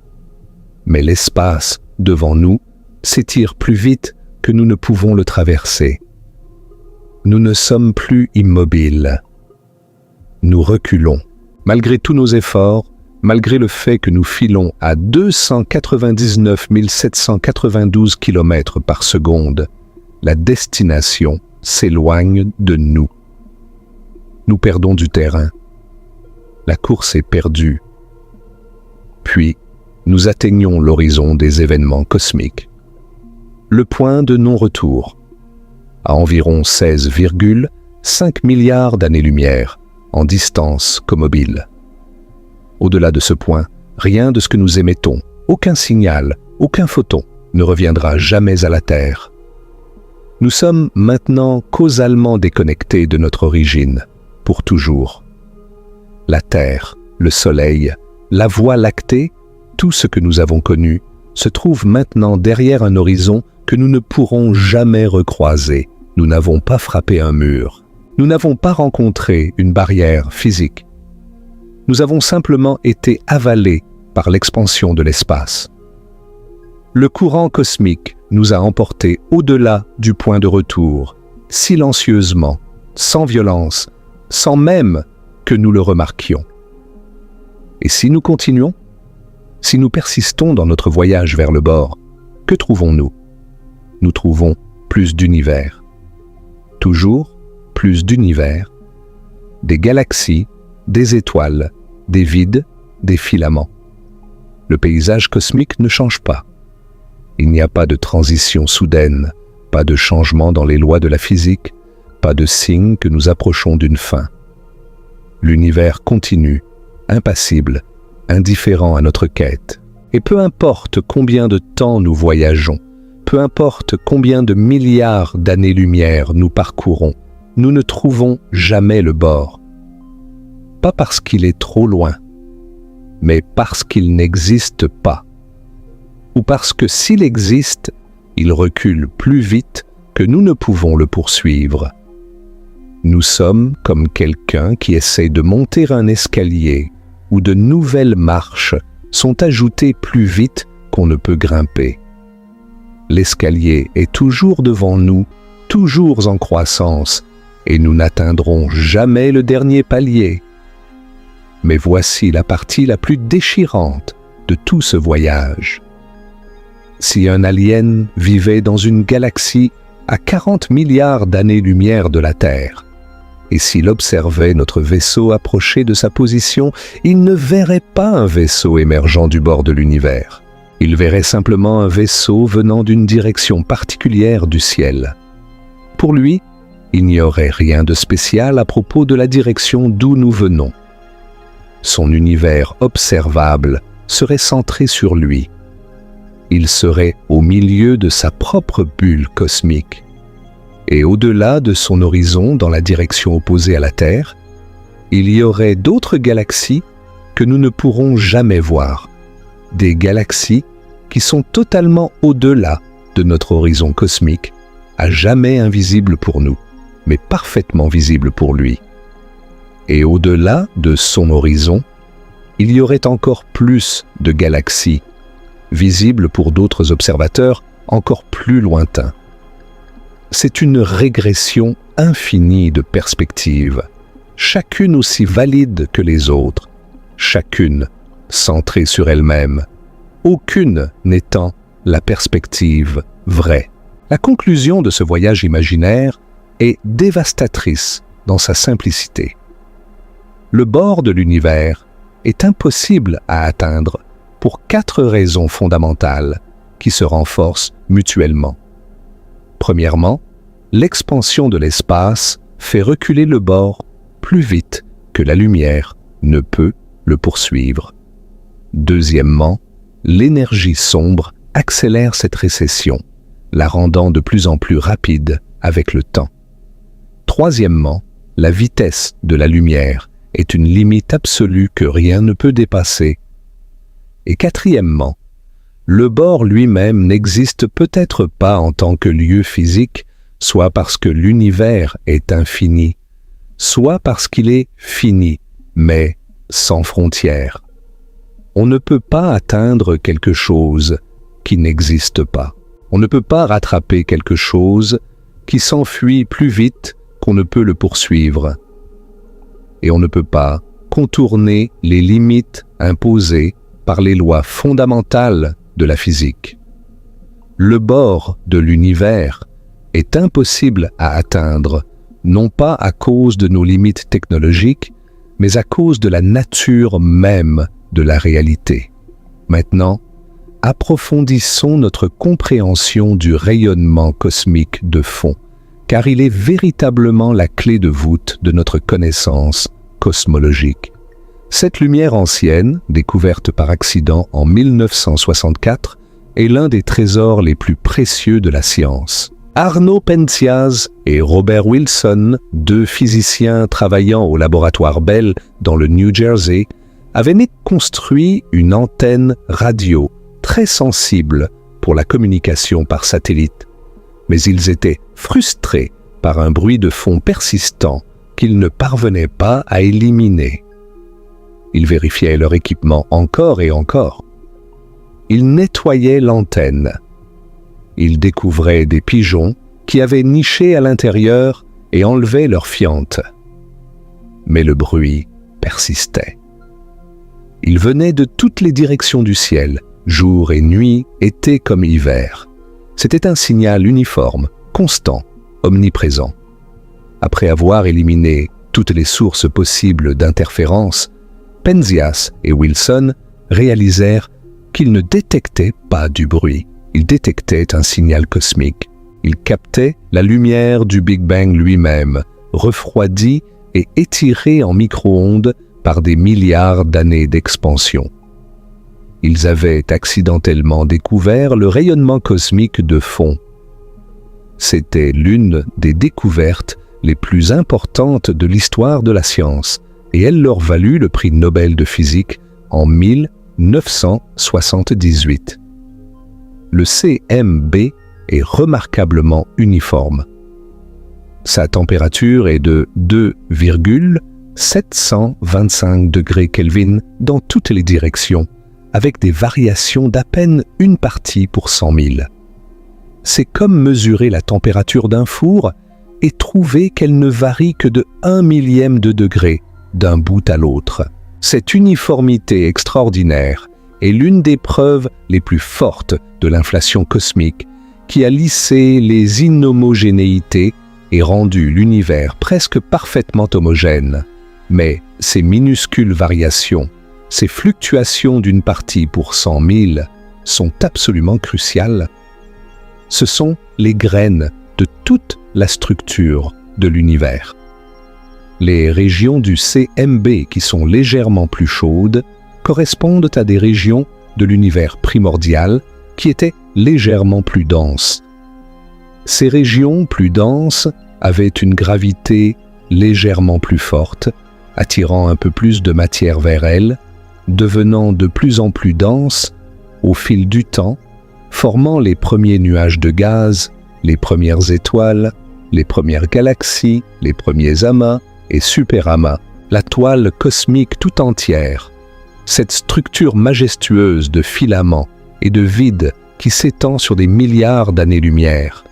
Mais l'espace devant nous s'étire plus vite que nous ne pouvons le traverser. Nous ne sommes plus immobiles. Nous reculons. Malgré tous nos efforts, malgré le fait que nous filons à 299 792 km par seconde, la destination s'éloigne de nous. Nous perdons du terrain. La course est perdue. Puis, nous atteignons l'horizon des événements cosmiques. Le point de non-retour, à environ 16,5 milliards d'années-lumière, en distance commobile. Au-delà de ce point, rien de ce que nous émettons, aucun signal, aucun photon, ne reviendra jamais à la Terre. Nous sommes maintenant causalement déconnectés de notre origine, pour toujours. La Terre, le Soleil, la Voie lactée, tout ce que nous avons connu, se trouve maintenant derrière un horizon que nous ne pourrons jamais recroiser. Nous n'avons pas frappé un mur. Nous n'avons pas rencontré une barrière physique. Nous avons simplement été avalés par l'expansion de l'espace. Le courant cosmique nous a emportés au-delà du point de retour, silencieusement, sans violence, sans même que nous le remarquions. Et si nous continuons, si nous persistons dans notre voyage vers le bord, que trouvons-nous? Nous trouvons plus d'univers. Toujours plus d'univers, des galaxies, des étoiles, des vides, des filaments. Le paysage cosmique ne change pas. Il n'y a pas de transition soudaine, pas de changement dans les lois de la physique, pas de signe que nous approchons d'une fin. L'univers continue, impassible, indifférent à notre quête. Et peu importe combien de temps nous voyageons, peu importe combien de milliards d'années-lumière nous parcourons, nous ne trouvons jamais le bord. Pas parce qu'il est trop loin, mais parce qu'il n'existe pas. Ou parce que s'il existe, il recule plus vite que nous ne pouvons le poursuivre. Nous sommes comme quelqu'un qui essaie de monter un escalier où de nouvelles marches sont ajoutées plus vite qu'on ne peut grimper. L'escalier est toujours devant nous, toujours en croissance, et nous n'atteindrons jamais le dernier palier. Mais voici la partie la plus déchirante de tout ce voyage. Si un alien vivait dans une galaxie à 40 milliards d'années-lumière de la Terre, et s'il observait notre vaisseau approcher de sa position, il ne verrait pas un vaisseau émergeant du bord de l'univers. Il verrait simplement un vaisseau venant d'une direction particulière du ciel. Pour lui, il n'y aurait rien de spécial à propos de la direction d'où nous venons. Son univers observable serait centré sur lui. Il serait au milieu de sa propre bulle cosmique. Et au-delà de son horizon, dans la direction opposée à la Terre, il y aurait d'autres galaxies que nous ne pourrons jamais voir. Des galaxies qui sont totalement au-delà de notre horizon cosmique, à jamais invisibles pour nous, mais parfaitement visibles pour lui. Et au-delà de son horizon, il y aurait encore plus de galaxies, visibles pour d'autres observateurs encore plus lointains. C'est une régression infinie de perspectives, chacune aussi valide que les autres, chacune centrée sur elle-même, aucune n'étant la perspective vraie. La conclusion de ce voyage imaginaire est dévastatrice dans sa simplicité. Le bord de l'univers est impossible à atteindre pour 4 raisons fondamentales qui se renforcent mutuellement. Premièrement, l'expansion de l'espace fait reculer le bord plus vite que la lumière ne peut le poursuivre. Deuxièmement, l'énergie sombre accélère cette récession, la rendant de plus en plus rapide avec le temps. Troisièmement, la vitesse de la lumière est une limite absolue que rien ne peut dépasser. Et quatrièmement, le bord lui-même n'existe peut-être pas en tant que lieu physique, soit parce que l'univers est infini, soit parce qu'il est fini, mais sans frontières. On ne peut pas atteindre quelque chose qui n'existe pas. On ne peut pas rattraper quelque chose qui s'enfuit plus vite qu'on ne peut le poursuivre. Et on ne peut pas contourner les limites imposées par les lois fondamentales de la physique. Le bord de l'univers est impossible à atteindre, non pas à cause de nos limites technologiques, mais à cause de la nature même de la réalité. Maintenant, approfondissons notre compréhension du rayonnement cosmique de fond, car il est véritablement la clé de voûte de notre connaissance cosmologique. Cette lumière ancienne, découverte par accident en 1964, est l'un des trésors les plus précieux de la science. Arno Penzias et Robert Wilson, deux physiciens travaillant au laboratoire Bell dans le New Jersey, avaient construit une antenne radio très sensible pour la communication par satellite. Mais ils étaient frustrés par un bruit de fond persistant qu'ils ne parvenaient pas à éliminer. Ils vérifiaient leur équipement encore et encore. Ils nettoyaient l'antenne. Ils découvraient des pigeons qui avaient niché à l'intérieur et enlevé leur fiente. Mais le bruit persistait. Il venait de toutes les directions du ciel, jour et nuit, été comme hiver. C'était un signal uniforme, constant, omniprésent. Après avoir éliminé toutes les sources possibles d'interférences, Penzias et Wilson réalisèrent qu'ils ne détectaient pas du bruit. Ils détectaient un signal cosmique. Ils captaient la lumière du Big Bang lui-même, refroidie et étirée en micro-ondes par des milliards d'années d'expansion. Ils avaient accidentellement découvert le rayonnement cosmique de fond. C'était l'une des découvertes les plus importantes de l'histoire de la science, et elle leur valut le prix Nobel de physique en 1978. Le CMB est remarquablement uniforme. Sa température est de 2,725 degrés Kelvin dans toutes les directions, avec des variations d'à peine une partie pour 100 000. C'est comme mesurer la température d'un four et trouver qu'elle ne varie que de 1 millième de degré d'un bout à l'autre. Cette uniformité extraordinaire est l'une des preuves les plus fortes de l'inflation cosmique qui a lissé les inhomogénéités et rendu l'univers presque parfaitement homogène. Mais ces minuscules variations, ces fluctuations d'une partie pour 100 000 sont absolument cruciales. Ce sont les graines de toute la structure de l'univers. Les régions du CMB qui sont légèrement plus chaudes correspondent à des régions de l'univers primordial qui étaient légèrement plus denses. Ces régions plus denses avaient une gravité légèrement plus forte, attirant un peu plus de matière vers elles, devenant de plus en plus denses au fil du temps, formant les premiers nuages de gaz, les premières étoiles, les premières galaxies, les premiers amas et superamas, la toile cosmique tout entière. Cette structure majestueuse de filaments et de vide qui s'étend sur des milliards d'années-lumière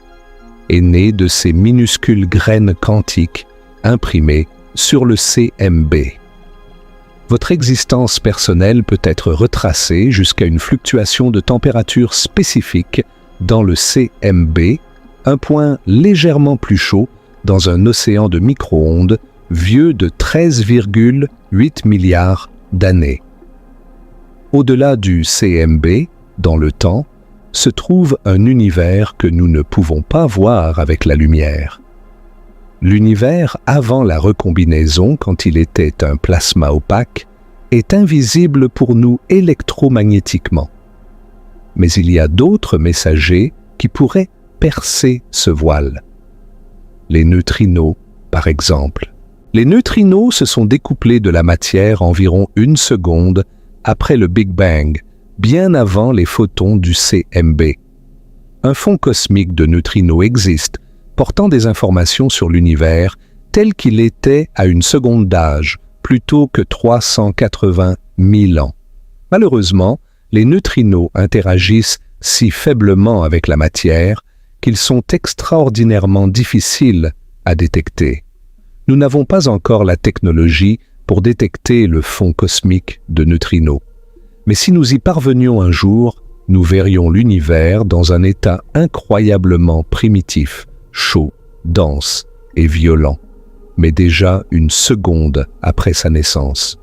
est née de ces minuscules graines quantiques imprimées sur le CMB. Votre existence personnelle peut être retracée jusqu'à une fluctuation de température spécifique dans le CMB, un point légèrement plus chaud dans un océan de micro-ondes vieux de 13,8 milliards d'années. Au-delà du CMB, dans le temps, se trouve un univers que nous ne pouvons pas voir avec la lumière. L'univers avant la recombinaison, quand il était un plasma opaque, est invisible pour nous électromagnétiquement. Mais il y a d'autres messagers qui pourraient percer ce voile. Les neutrinos, par exemple. Les neutrinos se sont découplés de la matière environ 1 seconde après le Big Bang, bien avant les photons du CMB. Un fond cosmique de neutrinos existe, portant des informations sur l'univers tel qu'il était à 1 seconde d'âge, plutôt que 380 000 ans. Malheureusement, les neutrinos interagissent si faiblement avec la matière qu'ils sont extraordinairement difficiles à détecter. Nous n'avons pas encore la technologie pour détecter le fond cosmique de neutrinos. Mais si nous y parvenions un jour, nous verrions l'univers dans un état incroyablement primitif, chaud, dense et violent, mais déjà 1 seconde après sa naissance.